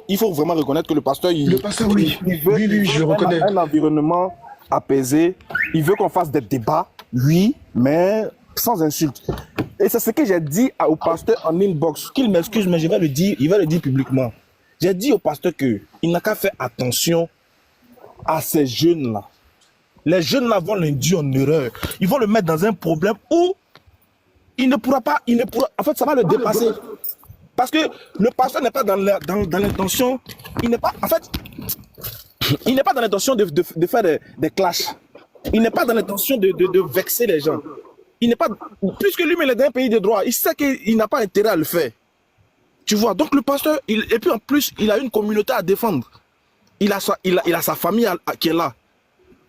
Il faut vraiment reconnaître que le pasteur, Le pasteur, oui. il veut, Oui, je le reconnais. un environnement apaisé. Il veut qu'on fasse des débats, oui, mais sans insulte. Et c'est ce que j'ai dit au pasteur en inbox. Qu'il m'excuse, mais je vais le dire, il va le dire publiquement. J'ai dit au pasteur que il n'a qu'à faire attention à ces jeunes-là. Les jeunes-là vont l'induire en erreur. Ils vont le mettre dans un problème où il ne pourra pas, en fait, ça va le dépasser. Parce que le pasteur n'est pas dans l'intention, il n'est pas, en fait, il n'est pas dans l'intention de faire des clashs. Il n'est pas dans l'intention de vexer les gens. Il n'est pas, puisque lui-même est dans un pays de droit, il sait qu'il n'a pas intérêt à le faire. Tu vois, donc le pasteur, et puis en plus, il a une communauté à défendre. Il a sa famille qui est là.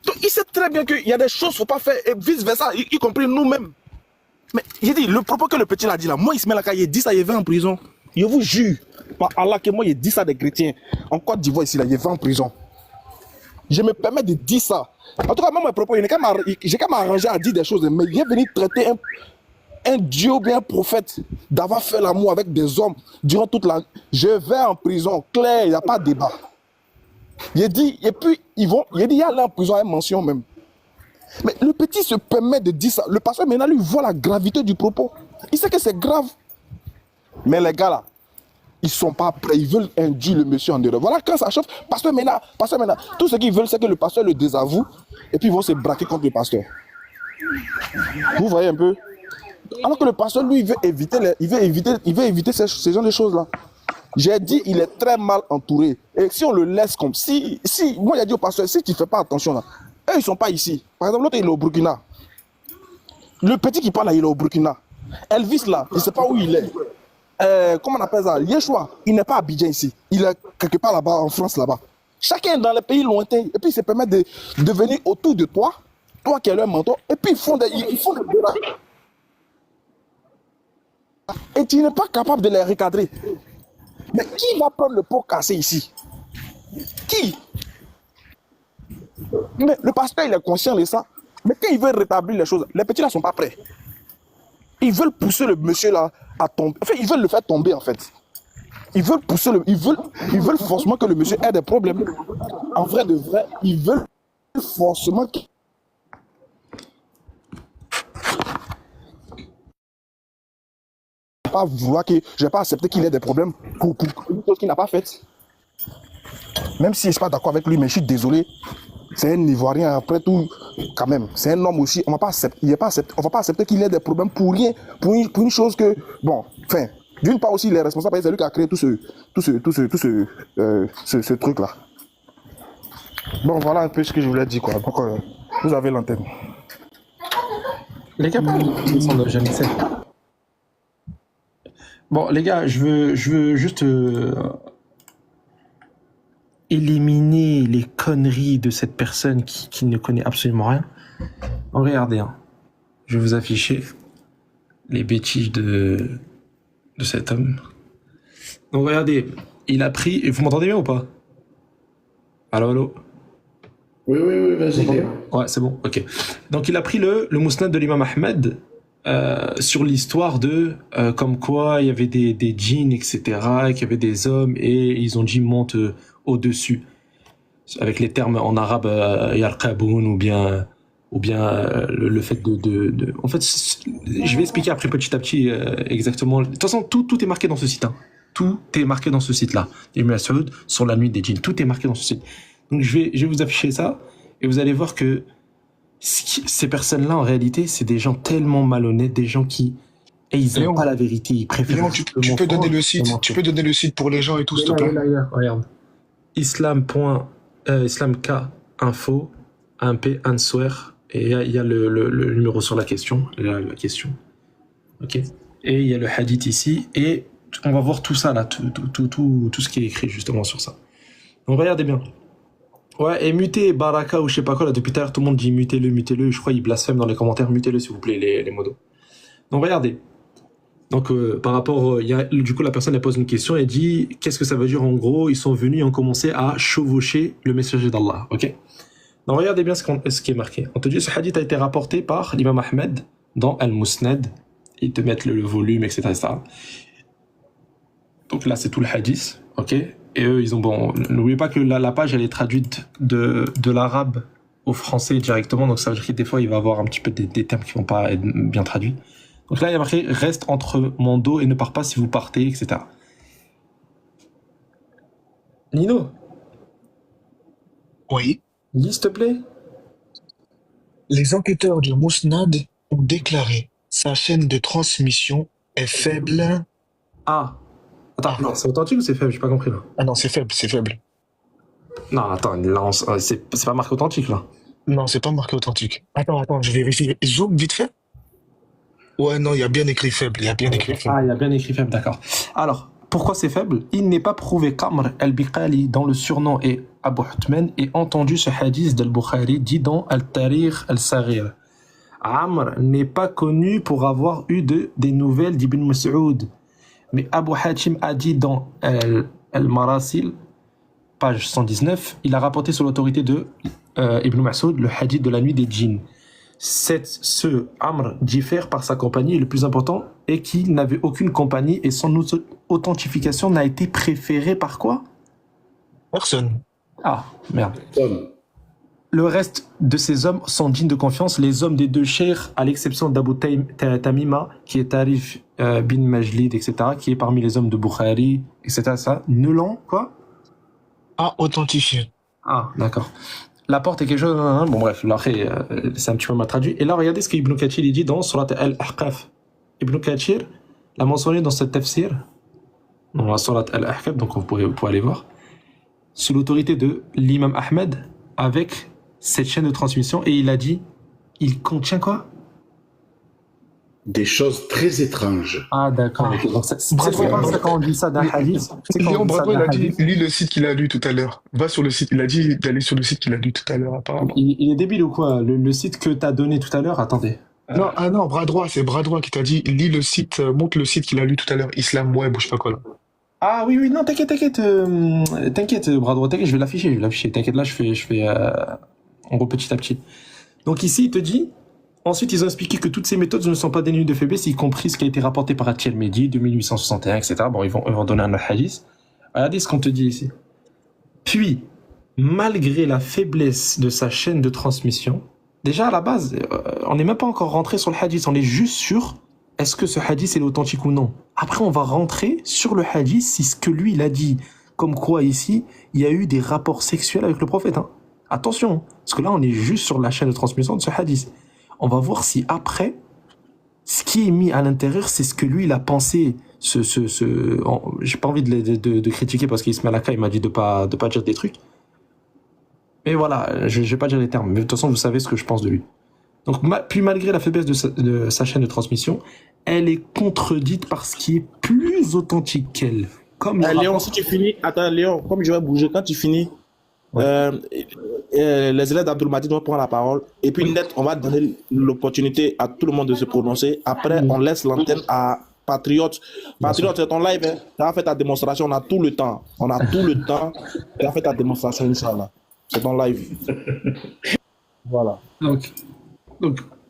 Donc il sait très bien qu'il y a des choses qu'il ne faut pas faire, et vice-versa, y compris nous-mêmes. Mais j'ai dit, le propos que le petit l'a dit là, moi, Ismaël Aka, il dit ça, il va en prison. Je vous jure, par Allah, que moi, il dit ça des chrétiens. En Côte d'Ivoire, ici, là, il va en prison. Je me permets de dire ça. En tout cas, moi, mon propos, j'ai quand même arrangé à dire des choses, mais il est venu traiter un Dieu ou bien un prophète d'avoir fait l'amour avec des hommes durant toute la... Je vais en prison, clair, il n'y a pas de débat. Il dit, et puis, il dit, il y a là en prison, une mention même. Mais le petit se permet de dire ça. Le pasteur maintenant lui voit la gravité du propos. Il sait que c'est grave. Mais les gars là, ils sont pas prêts. Ils veulent induire le monsieur en erreur. Voilà, quand ça chauffe, pasteur maintenant, tout ce qu'ils veulent, c'est que le pasteur le désavoue. Et puis ils vont se braquer contre le pasteur. Vous voyez un peu? Alors que le pasteur, lui, il veut éviter ces genres de choses-là. J'ai dit, il est très mal entouré. Et si on le laisse comme... Moi, j'ai dit au pasteur, si tu ne fais pas attention là, eux, ils ne sont pas ici. Par exemple, l'autre, il est au Burkina. Le petit qui parle là, il est au Burkina. Elvis là, il ne sait pas où il est. Comment on appelle ça? Yeshua, il n'est pas à Abidjan ici. Il est quelque part là-bas, en France là-bas. Chacun est dans les pays lointains. Et puis, il se permet de venir autour de toi, toi qui es leur mentor, et puis ils font des débats. Et tu n'es pas capable de les recadrer. Mais qui va prendre le pot cassé ici? Qui? Mais le pasteur, il est conscient de ça. Mais quand il veut rétablir les choses, les petits là ne sont pas prêts. Ils veulent pousser le monsieur là à tomber. Enfin, ils veulent le faire tomber en fait. Ils veulent pousser ils veulent forcément que le monsieur ait des problèmes. En vrai de vrai, ils veulent forcément qu'il... Je vais pas accepter qu'il ait des problèmes pour une chose qu'il n'a pas faite. Même si je ne suis pas d'accord avec lui, mais je suis désolé. C'est un Ivoirien après tout, quand même. C'est un homme aussi. On ne va pas accepter qu'il ait des problèmes pour rien, pour une chose que... Bon, enfin, d'une part aussi, il est responsable, c'est lui qui a créé tout ce truc-là. Bon, voilà un peu ce que je voulais dire, quoi. Donc, vous avez l'antenne. Les gars, je ne sais. Bon, les gars, je veux juste éliminer les conneries de cette personne qui ne connaît absolument rien. Bon, regardez, hein. Je vais vous afficher les bêtises de cet homme. Donc, regardez, il a pris... Et vous m'entendez bien ou pas? Allô, allô? Oui, vas-y. Ouais, c'est bon, ok. Donc il a pris le Mousnad de l'imam Ahmed sur l'histoire de comme quoi il y avait des djinns, etc., et qu'il y avait des hommes, et ils ont dit monte au-dessus. Avec les termes en arabe, yarqaboun, ou bien le fait de... En fait, je vais expliquer après petit à petit exactement. De toute façon, tout est marqué dans ce site. Hein. Tout est marqué dans ce site-là. Ibn Mas'ud sur la nuit des djinns. Tout est marqué dans ce site. Donc je vais vous afficher ça, et vous allez voir que ces personnes-là, en réalité, c'est des gens tellement malhonnêtes, des gens qui... Et ils n'aiment pas la vérité, ils préfèrent... Léon, tu peux donner le site, pour les gens et tout, s'il te plaît. Regarde. Islam.info, 1P, Answer, et il y a le numéro sur la question, ok. Et il y a le hadith ici, et on va voir tout ça là, tout ce qui est écrit justement sur ça. Donc regardez bien. Ouais, et mutez Baraka ou je sais pas quoi, là depuis tout à l'heure tout le monde dit mutez-le, je crois qu'il blasphème dans les commentaires, mutez-le s'il vous plaît les modos. Donc regardez. Donc par rapport, du coup la personne elle pose une question et dit qu'est-ce que ça veut dire en gros, ils sont venus et ont commencé à chevaucher le messager d'Allah, ok. Donc regardez bien ce qui est marqué. On te dit ce hadith a été rapporté par l'imam Ahmed dans Al-Musnad, ils te mettent le volume, etc. Donc là c'est tout le hadith, ok. Et eux, ils ont n'oubliez pas que la page, elle est traduite de l'arabe au français directement, donc ça veut dire que des fois, il va y avoir un petit peu des termes qui vont pas être bien traduits. Donc là, il y a marqué « Reste entre mon dos et ne pars pas si vous partez, etc. » Nino? Oui. Lis, s'il te plaît. Les enquêteurs du Mousnad ont déclaré sa chaîne de transmission est faible. Ah. Attends, non, c'est authentique ou c'est faible? J'ai pas compris là. Ah non, c'est faible. Non, attends, là, c'est pas marqué authentique là. Non, c'est pas marqué authentique. Attends, je vérifie. Zoom vite fait. Ouais, non, il y a bien écrit faible. Ah, il y a bien écrit faible, d'accord. Alors, pourquoi c'est faible? Il n'est pas prouvé qu'Amr al-Biqali, dont le surnom est Abu Hutman, ait entendu ce hadith d'Al-Bukhari dit dans Al-Tarikh al-Saghir. Amr n'est pas connu pour avoir eu des nouvelles d'Ibn Mas'ud. Mais Abu Hatim a dit dans Al-Marasil, page 119, il a rapporté sous l'autorité de Ibn Mas'ud le hadith de la nuit des djinns. Ce Amr diffère par sa compagnie, et le plus important est qu'il n'avait aucune compagnie et son authentification n'a été préférée par quoi? Personne. Ah, merde. Le reste de ces hommes sont dignes de confiance, les hommes des deux cheikhs, à l'exception d'Abu Tamima, qui est Tarif bin Majlid, etc., qui est parmi les hommes de Bukhari, etc., ça, ne l'ont, quoi? Ah, authentifié. Ah, d'accord. La porte est quelque chose... Bon, bref, là, c'est un petit peu mal traduit. Et là, regardez ce qu'Ibn Kathir dit dans Surat Al-Ahqaf. Ibn Kathir l'a mentionné dans cette tafsir, dans la Surat Al-Ahqaf, donc vous pouvez aller voir, sous l'autorité de l'imam Ahmed, avec cette chaîne de transmission, et il a dit, il contient quoi? Des choses très étranges. Ah d'accord. Donc c'est quand on dit ça d'un hadith. Léon Bravo, il a dit, lis le site qu'il a lu tout à l'heure. Va sur le site, il a dit d'aller sur le site qu'il a lu tout à l'heure apparemment. Il est débile ou quoi? Le site que t'as donné tout à l'heure, attendez. Non, bras droit, c'est bras droit qui t'a dit, lis le site, montre le site qu'il a lu tout à l'heure, Islam Web ou je sais pas quoi là. Ah oui, non, t'inquiète, bras droit, t'inquiète, je vais l'afficher, t'inquiète, là je fais en gros petit à petit. Donc ici, il te dit, ensuite ils ont expliqué que toutes ces méthodes ne sont pas dénuées de faiblesse, y compris ce qui a été rapporté par At-Tirmidhi de 1861, etc. Bon, ils vont donner un hadith. Regardez ce qu'on te dit ici. Puis, malgré la faiblesse de sa chaîne de transmission, déjà à la base, on n'est même pas encore rentré sur le hadith, on est juste sur est-ce que ce hadith est authentique ou non. Après, on va rentrer sur le hadith si ce que lui il a dit, comme quoi ici, il y a eu des rapports sexuels avec le prophète. Hein. Attention, parce que là, on est juste sur la chaîne de transmission de ce hadith. On va voir si après, ce qui est mis à l'intérieur, c'est ce que lui il a pensé. J'ai pas envie de critiquer parce qu'Ismail Aka il m'a dit de pas dire des trucs. Mais voilà, je vais pas dire les termes. Mais de toute façon, vous savez ce que je pense de lui. Donc, puis malgré la faiblesse de sa chaîne de transmission, elle est contredite par ce qui est plus authentique qu'elle. Comme Léon, si tu finis, attends Léon, comme je vais bouger, quand tu finis, les élèves d'Abdul Majid vont prendre la parole et puis net, on va donner l'opportunité à tout le monde de se prononcer. Après, on laisse l'antenne à Patriote, c'est ton live. Hein. Tu as fait ta démonstration, on a tout le temps. On a tout le temps. Tu as fait ta démonstration, Inch'Allah. C'est ton live. Voilà. Donc,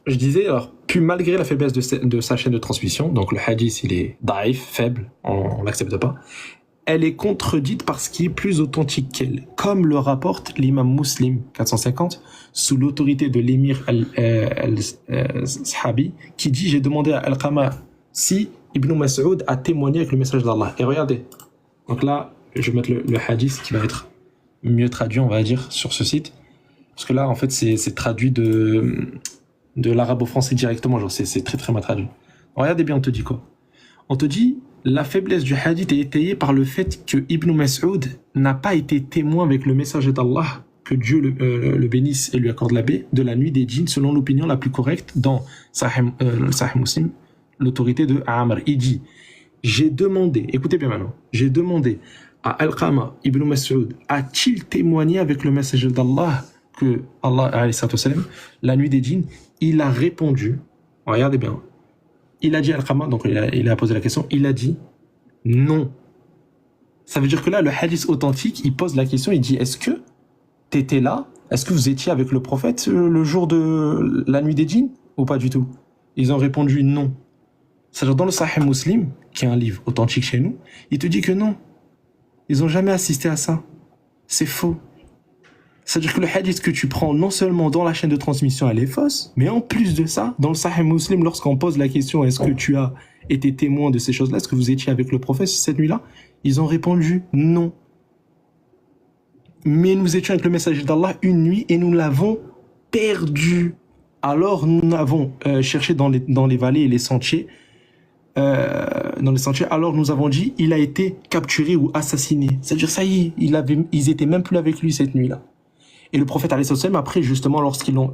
je disais, alors, puis malgré la faiblesse de sa chaîne de transmission, donc le hadith, il est daif, faible, on l'accepte pas, elle est contredite par ce qui est plus authentique qu'elle, comme le rapporte l'imam Muslim 450, sous l'autorité de l'émir al-Sahabi, qui dit, j'ai demandé à Al-Qama si Ibn Mas'ud a témoigné avec le message d'Allah. Et regardez, donc là, je vais mettre le hadith qui va être mieux traduit, on va dire, sur ce site, parce que là, en fait, c'est traduit de l'arabo-français directement, genre c'est très très mal traduit. Regardez bien, on te dit quoi? On te dit, la faiblesse du hadith est étayée par le fait que Ibn Mas'ud n'a pas été témoin avec le messager d'Allah, que Dieu le bénisse et lui accorde la paix, de la nuit des djinns, selon l'opinion la plus correcte dans Sahih Muslim, l'autorité de Amr. Il dit, j'ai demandé, écoutez bien maintenant, j'ai demandé à Al-Qama Ibn Mas'ud, a-t-il témoigné avec le messager d'Allah que Allah, la nuit des djinns? Il a répondu, regardez bien, il a dit Al-Qama, donc il a posé la question, il a dit non. Ça veut dire que là, le hadith authentique, il pose la question, il dit, est-ce que tu étais là? Est-ce que vous étiez avec le prophète le jour de la nuit des djinns ou pas du tout? Ils ont répondu non. C'est-à-dire dans le Sahih Muslim, qui est un livre authentique chez nous, il te dit que non. Ils n'ont jamais assisté à ça. C'est faux. C'est-à-dire que le hadith que tu prends non seulement dans la chaîne de transmission, elle est fausse, mais en plus de ça, dans le Sahih Muslim, lorsqu'on pose la question, est-ce que tu as été témoin de ces choses-là, est-ce que vous étiez avec le prophète cette nuit-là? Ils ont répondu non. Mais nous étions avec le messager d'Allah une nuit et nous l'avons perdu. Alors nous avons cherché dans les vallées et les sentiers, alors nous avons dit, il a été capturé ou assassiné. C'est-à-dire, ça y est, ils étaient même plus avec lui cette nuit-là. Et le prophète, après, justement, lorsqu'ils l'ont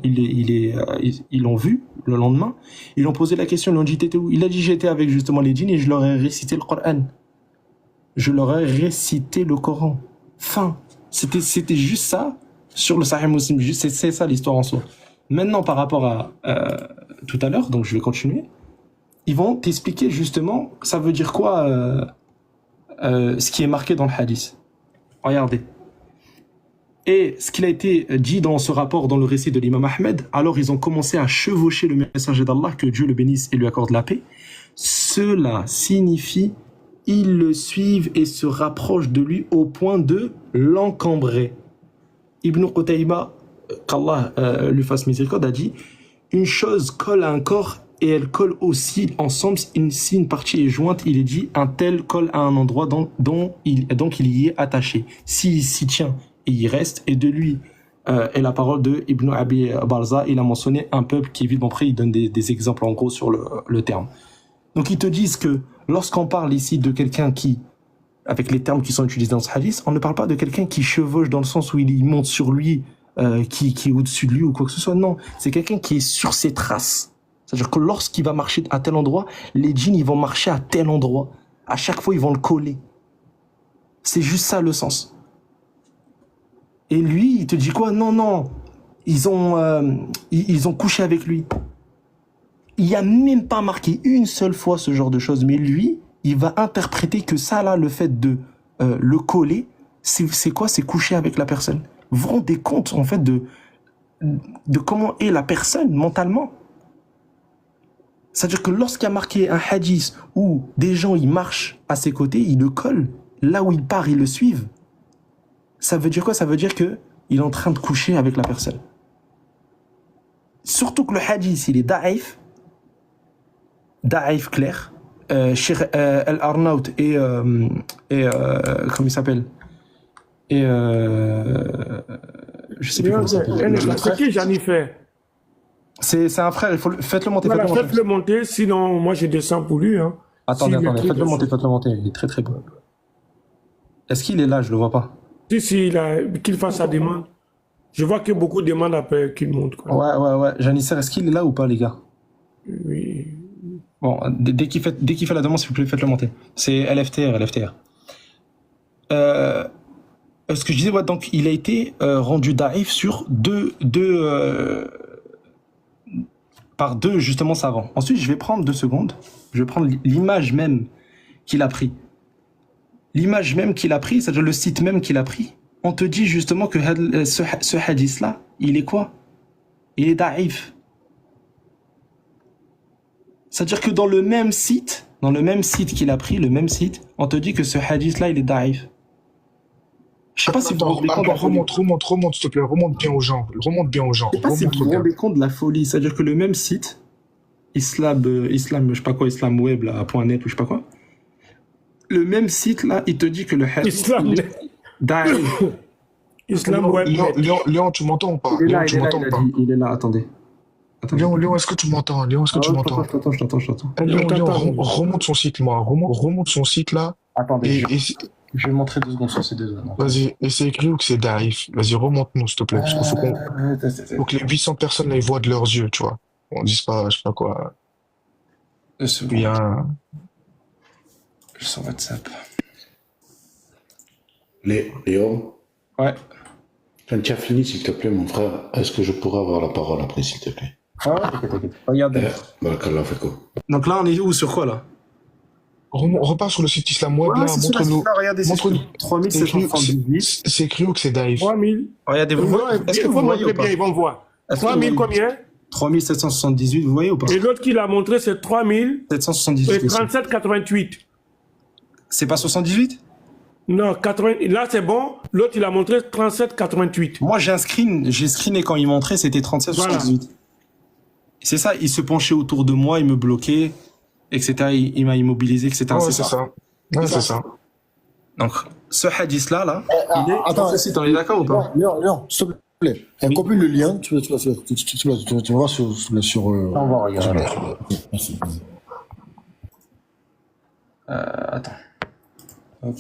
vu, le lendemain, ils l'ont posé la question, ils lui ont dit, t'étais où? Il a dit, j'étais avec justement les djinns et je leur ai récité le Coran. Je leur ai récité le Coran. Fin. C'était juste ça, sur le Sahih Muslim, c'est ça l'histoire en soi. Maintenant, par rapport à tout à l'heure, donc je vais continuer, ils vont t'expliquer justement, ça veut dire quoi ce qui est marqué dans le hadith. Regardez. Et ce qu'il a été dit dans ce rapport, dans le récit de l'imam Ahmed, alors ils ont commencé à chevaucher le messager d'Allah, que Dieu le bénisse et lui accorde la paix. Cela signifie, ils le suivent et se rapprochent de lui au point de l'encambrer. Ibn Qutayba, qu'Allah lui fasse miséricorde, a dit, une chose colle à un corps et elle colle aussi ensemble, si une partie est jointe, il est dit, un tel colle à un endroit donc il y est attaché. S'il s'y tient, et il reste, et de lui est la parole de Ibn Abi Barza, il a mentionné un peuple qui est vide. Bon, après il donne des exemples en gros sur le terme. Donc ils te disent que lorsqu'on parle ici de quelqu'un qui, avec les termes qui sont utilisés dans ce hadith, on ne parle pas de quelqu'un qui chevauche dans le sens où il monte sur lui, qui est au-dessus de lui ou quoi que ce soit. Non, c'est quelqu'un qui est sur ses traces. C'est-à-dire que lorsqu'il va marcher à tel endroit, les djinns ils vont marcher à tel endroit. À chaque fois ils vont le coller. C'est juste ça le sens. Et lui, il te dit quoi? Non, ils ont couché avec lui. Il n'y a même pas marqué une seule fois ce genre de choses. Mais lui, il va interpréter que ça, là, le fait de le coller, c'est quoi? C'est coucher avec la personne. Vous vous rendez compte, en fait, de comment est la personne mentalement? C'est-à-dire que lorsqu'il y a marqué un hadith où des gens, ils marchent à ses côtés, ils le collent, là où il part, ils le suivent. Ça veut dire quoi? Ça veut dire que il est en train de coucher avec la personne. Surtout que le hadith, il est da'if clair. Cheikh Al-Arnaout et comment il s'appelle? Et je sais plus comment il s'appelle. C'est qui Jennifer? C'est un frère, faites-le monter. Voilà, faites-le monter, sinon moi je descends pour lui. Hein. Attendez, faites-le monter, il est très très beau. Est-ce qu'il est là? Je le vois pas. Si, qu'il fasse sa demande. Je vois que beaucoup demandent après qu'il monte. Quoi. Ouais. Janisser, est-ce qu'il est là ou pas, les gars? Oui. Bon, dès qu'il fait la demande, s'il vous plaît, faites-le monter. C'est LFTR. Ce que je disais, ouais, donc il a été rendu daif sur deux par deux, justement, savants. Ensuite, je vais prendre 2 secondes. Je vais prendre l'image même qu'il a pris. L'image même qu'il a pris, c'est-à-dire le site même qu'il a pris. On te dit justement que ce hadith-là, il est quoi? Il est da'if. C'est-à-dire que dans le même site qu'il a pris, le même site, on te dit que ce hadith-là, il est da'if. Je sais pas si vous vous rendez compte. Remonte, s'il te plaît, remonte bien aux gens. Je sais pas si vous vous rendez compte de la folie. C'est-à-dire que le même site, islam, je sais pas quoi, islam web, là, .net ou je sais pas quoi. Le même site, là, il te dit que le hadith. Islam. Da'if. Islam web. Léon, tu m'entends ou pas? Il est là, attendez. Léon, est-ce que tu m'entends? Je t'entends. Léon, remonte son site, moi. Remonte son site, là. Attendez, je vais montrer 2 secondes sur ces 2 zones. Vas-y, et c'est écrit ou que c'est Daif? Vas-y, remonte-nous, s'il te plaît. Parce qu'il faut que les 800 personnes les voient de leurs yeux, tu vois. On dise pas, je sais pas quoi. Bien. Sur WhatsApp. Léon? Ouais. Quand tu as fini, s'il te plaît, mon frère, est-ce que je pourrais avoir la parole après, s'il te plaît? T'inquiète. Regarde. Barakallah feko. Donc là, on est où? Sur quoi, là? Repars sur le site Islam Web, là, montre-nous. Regardez, c'est 3778. C'est écrit ou que c'est Daif? 3000. Regardez, vous voyez? Est-ce que vous voyez ou pas? Bien, ils vont voir. 3000 combien? 3778, vous voyez ou pas? Et l'autre qui l'a montré, c'est 3000 778. et 3788. C'est pas 78? Non, 80. Là, c'est bon. L'autre, il a montré 3788. Moi, j'ai screené quand il montrait, c'était 3778. Voilà. C'est ça, il se penchait autour de moi, il me bloquait, etc. Il m'a immobilisé, etc. Ouais, c'est ça. Ouais, c'est ça. Donc, ce hadith-là, il est... Attends, on est d'accord ou pas? Léon, s'il te plaît. Copie le lien, tu vas voir sur on va regarder. Merci. Attends. Hop.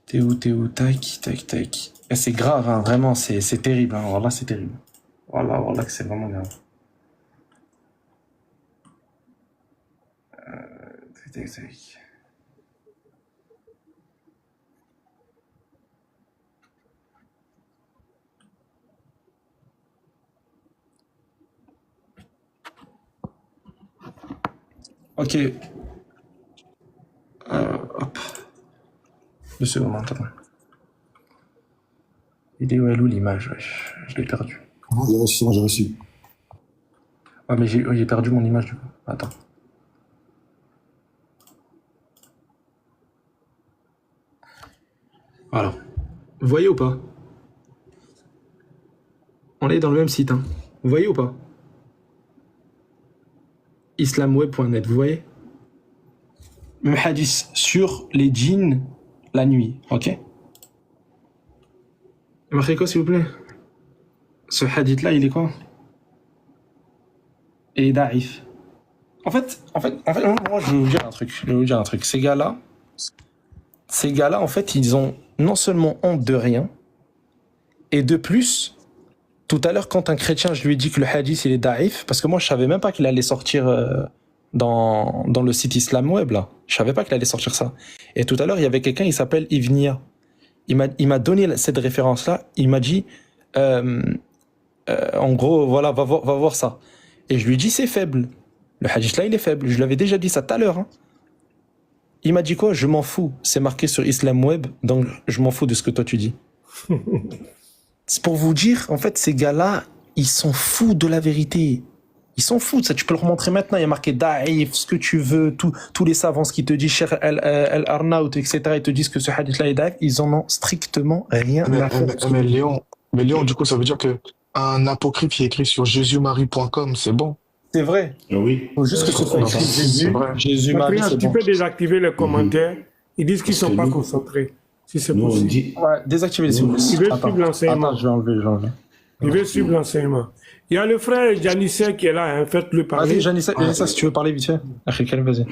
T'es où? Tac. Et c'est grave, hein, vraiment, c'est terrible. Hein. Voilà, c'est terrible. Voilà que c'est vraiment grave. Tac. Ok. Hop. 2 secondes, attends. Il est où l'image? Je l'ai perdu. J'ai reçu. Ah, mais j'ai perdu mon image du coup. Attends. Alors. Vous voyez ou pas? On est dans le même site, hein. Vous voyez ou pas? Islamweb.net, vous voyez? Même hadith sur les djinns la nuit, ok? Marquez quoi, s'il vous plaît? Ce hadith-là, il est quoi? Il est da'if. En fait, moi, je vais vous dire un truc. Ces gars-là, en fait, ils ont non seulement honte de rien, et de plus, tout à l'heure, quand un chrétien, je lui ai dit que le hadith, il est da'if, parce que moi, je savais même pas qu'il allait sortir dans le site Islam Web, là. Je savais pas qu'il allait sortir ça. Et tout à l'heure, il y avait quelqu'un, il s'appelle Ivnia. Il m'a donné cette référence-là. Il m'a dit, en gros, voilà, va voir ça. Et je lui ai dit, c'est faible. Le hadith là, il est faible. Je lui avais déjà dit ça tout à l'heure. Hein. Il m'a dit quoi? Je m'en fous. C'est marqué sur Islam Web, donc je m'en fous de ce que toi tu dis. C'est pour vous dire, en fait, ces gars-là, ils s'en foutent de la vérité. Ils s'en foutent. Ça, tu peux leur montrer maintenant. Il y a marqué Da'if, ce que tu veux. Tous les savants qui te disent, Cheikh Al-Arnaout, etc., ils te disent que ce hadith-là est Da'if. Ils en ont strictement rien à faire. Mais Léon, du coup, ça veut dire que un apocryphe qui est écrit sur jésusmarie.com, c'est bon. C'est vrai. Oui. Faut juste que ce soit écrit Jésus-Marie, c'est tu bon. peux désactiver les commentaires. Ils disent qu'ils ne sont pas concentrés. Si c'est possible. Ouais, désactivez les Il veut suivre l'enseignement. Attends, je vais enlever. Il veut suivre l'enseignement. Il y a le frère Janissé qui est là, hein. Faites-le parler. Vas-y, Janissé, si tu veux parler vite fait. Vas-y.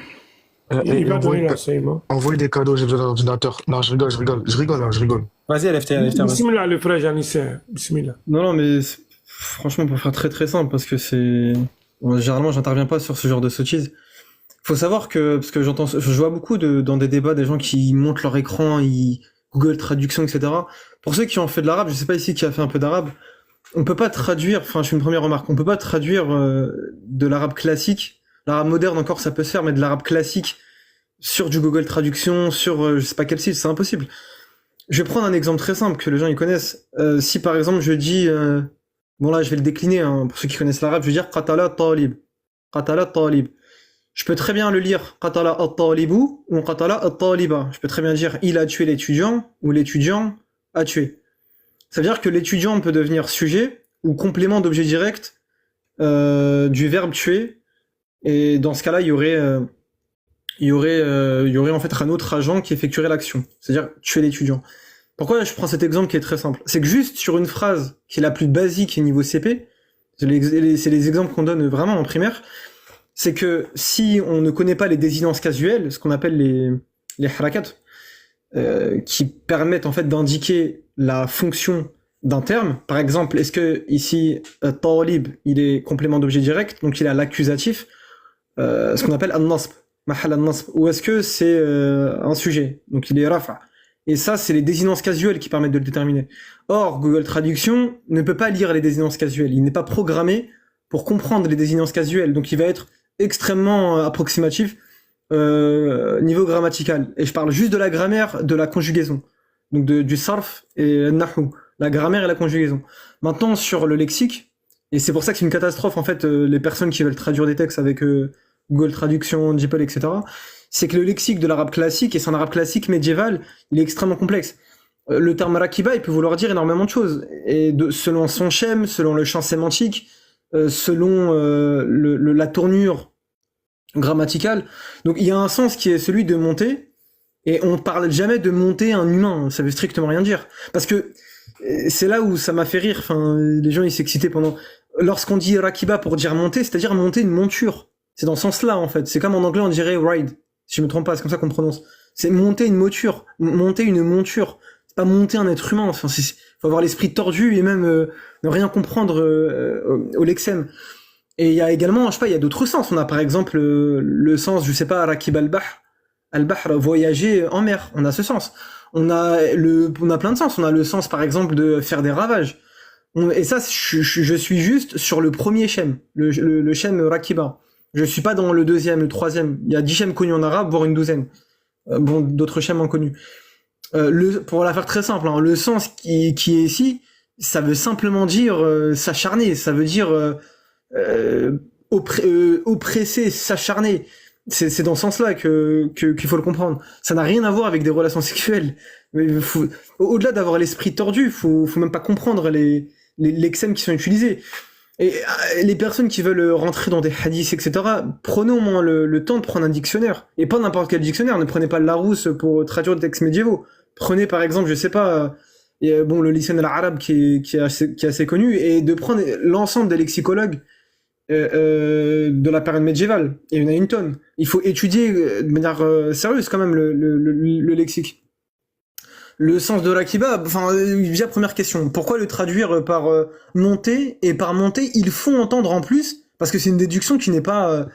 Il va donner l'enseignement. Envoyez des cadeaux, j'ai besoin d'un ordinateur. Non, je rigole. Vas-y, LFT. Bismillah, le frère Janissé. Bismillah. Non, mais franchement, pour faire très très simple, parce que c'est... Bon, généralement, j'interviens pas sur ce genre de sottise. Faut savoir que, parce que je vois beaucoup dans des débats des gens qui montent leur écran, ils Google Traduction, etc. Pour ceux qui ont fait de l'arabe, je sais pas ici qui a fait un peu d'arabe, on peut pas traduire, enfin je fais une première remarque, on peut pas traduire de l'arabe classique, l'arabe moderne encore ça peut se faire, mais de l'arabe classique sur du Google Traduction, sur je sais pas quel site, c'est impossible. Je vais prendre un exemple très simple que les gens ils connaissent. Si par exemple je dis, bon là je vais le décliner, hein, pour ceux qui connaissent l'arabe, je vais dire qatala talib. Qatala talib. Je peux très bien le lire qatala at-talibu ou qatala at-taliba. Je peux très bien dire il a tué l'étudiant ou l'étudiant a tué. Ça veut dire que l'étudiant peut devenir sujet ou complément d'objet direct du verbe tuer. Et dans ce cas-là, il y aurait en fait un autre agent qui effectuerait l'action. C'est-à-dire tuer l'étudiant. Pourquoi je prends cet exemple qui est très simple? C'est que juste sur une phrase qui est la plus basique niveau CP, c'est les exemples qu'on donne vraiment en primaire, c'est que si on ne connaît pas les désinences casuelles, ce qu'on appelle les harakat, qui permettent en fait d'indiquer la fonction d'un terme. Par exemple, est-ce que ici talib il est complément d'objet direct, donc il a l'accusatif, ce qu'on appelle an-nasb, mahal an-nasb, ou est-ce que c'est un sujet, donc il est rafa. Et ça, c'est les désinences casuelles qui permettent de le déterminer. Or, Google Traduction ne peut pas lire les désinences casuelles. Il n'est pas programmé pour comprendre les désinences casuelles, donc il va être extrêmement approximatif niveau grammatical. Et je parle juste de la grammaire, de la conjugaison. Donc du sarf et nahu. La grammaire et la conjugaison. Maintenant, sur le lexique, et c'est pour ça que c'est une catastrophe, en fait, les personnes qui veulent traduire des textes avec Google Traduction, DeepL, etc., c'est que le lexique de l'arabe classique, et c'est un arabe classique médiéval, il est extrêmement complexe. Le terme rakiba, il peut vouloir dire énormément de choses. Et selon son schème, selon le champ sémantique, selon la tournure grammaticale. Donc il y a un sens qui est celui de monter, et on parle jamais de monter un humain, ça veut strictement rien dire. Parce que c'est là où ça m'a fait rire, enfin, les gens ils s'excitaient pendant... Lorsqu'on dit rakiba pour dire monter, c'est-à-dire monter une monture. C'est dans ce sens-là en fait, c'est comme en anglais on dirait ride, si je me trompe pas, c'est comme ça qu'on prononce. C'est monter une monture, monter une monture. C'est pas monter un être humain, enfin, faut avoir l'esprit tordu et même ne rien comprendre au lexème. Et il y a également, je sais pas, il y a d'autres sens. On a par exemple le sens, je sais pas, rakib al-bahr, voyager en mer. On a ce sens. On a plein de sens. On a le sens, par exemple, de faire des ravages. Et ça, je suis juste sur le premier schème, le schème rakiba. Je suis pas dans le deuxième, le troisième. Il y a 10 schèmes connus en arabe, voire une douzaine. Bon, d'autres schèmes inconnus. Pour la faire très simple, hein, le sens qui est ici, ça veut simplement dire s'acharner. Ça veut dire oppresser, s'acharner. C'est dans ce sens-là qu'il faut le comprendre. Ça n'a rien à voir avec des relations sexuelles. Au-delà d'avoir l'esprit tordu, faut même pas comprendre les lexèmes qui sont utilisés. Et les personnes qui veulent rentrer dans des hadiths, etc., prenez au moins le temps de prendre un dictionnaire. Et pas n'importe quel dictionnaire, ne prenez pas le Larousse pour traduire des textes médiévaux. Prenez par exemple, je sais pas, le lycée al-arabe qui est assez connu, et de prendre l'ensemble des lexicologues de la période médiévale. Et il y en a une tonne. Il faut étudier de manière sérieuse quand même le lexique. Le sens de rakiba, enfin, déjà première question, pourquoi le traduire par monter, et par monter, ils font entendre en plus, parce que c'est une déduction qui n'est pas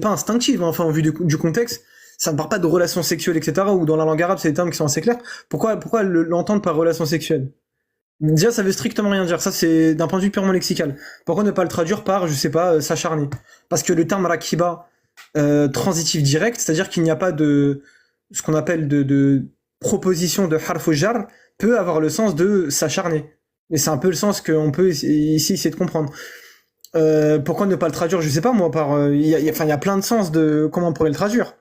instinctive, hein, enfin, en vue du contexte, ça ne parle pas de relations sexuelles, etc., ou dans la langue arabe, c'est des termes qui sont assez clairs. Pourquoi l'entendre par relations sexuelles? Déjà, ça veut strictement rien dire, ça c'est d'un point de vue purement lexical. Pourquoi ne pas le traduire par, je sais pas, s'acharner? Parce que le terme rakiba, transitif direct, c'est-à-dire qu'il n'y a pas de, ce qu'on appelle de proposition de harf jar, peut avoir le sens de s'acharner. Et c'est un peu le sens qu'on peut ici essayer de comprendre. Pourquoi ne pas le traduire, je sais pas moi, par il y a plein de sens de comment on pourrait le traduire.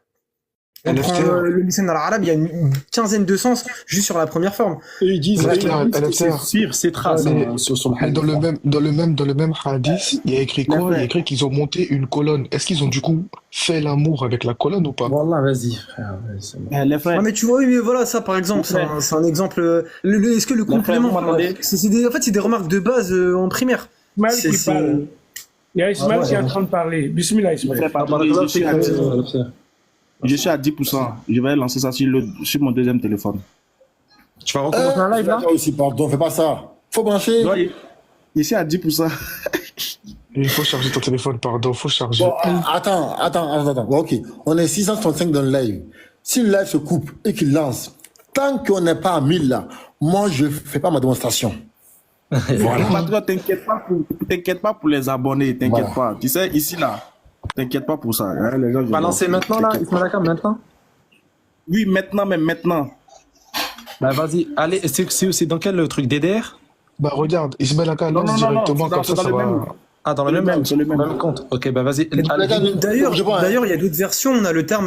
On prend le lycée arabe, il y a une quinzaine de sens juste sur la première forme. Et ils disent c'est trace dans le même hadith, il y a écrit quoi? Il y a écrit qu'ils ont monté une colonne. Est-ce qu'ils ont du coup fait l'amour avec la colonne ou pas? Wallah, vas-y, frère. Ouais, mais tu vois, oui, mais voilà, ça par exemple, c'est un exemple. Est-ce que le complément, en fait, c'est des remarques de base en primaire. Ismaël qui parle. Il y a Ismaël qui est en train de parler. Bismillah, Ismaël. Je suis à 10%. Je vais lancer ça sur mon deuxième téléphone. Tu vas recommencer un live là? Aussi, pardon, fais pas ça. Faut brancher. Je suis à 10%. Il faut charger ton téléphone, pardon, faut charger. Bon, attends. Bon, ok, on est 635 dans le live. Si le live se coupe et qu'il lance, tant qu'on n'est pas à 1000 là, moi je fais pas ma démonstration. Voilà. Patriote, t'inquiète pas pour les abonnés, t'inquiète Voilà. pas. Tu sais, ici, là, t'inquiète pas pour ça. Hein, les gens, je Balancez vois. maintenant là, T'inquiète Ismaël Akam, maintenant. Oui, maintenant, même maintenant. Bah vas-y, allez, c'est dans quel truc DDR? Bah regarde, Ismaël Aka Non, lance non, non, directement, non, comme c'est ça, dans ça le va. même. Ah, dans le même C'est le même. compte. Ok, bah vas-y. Les gars, D'ailleurs, il y a d'autres versions, on a le terme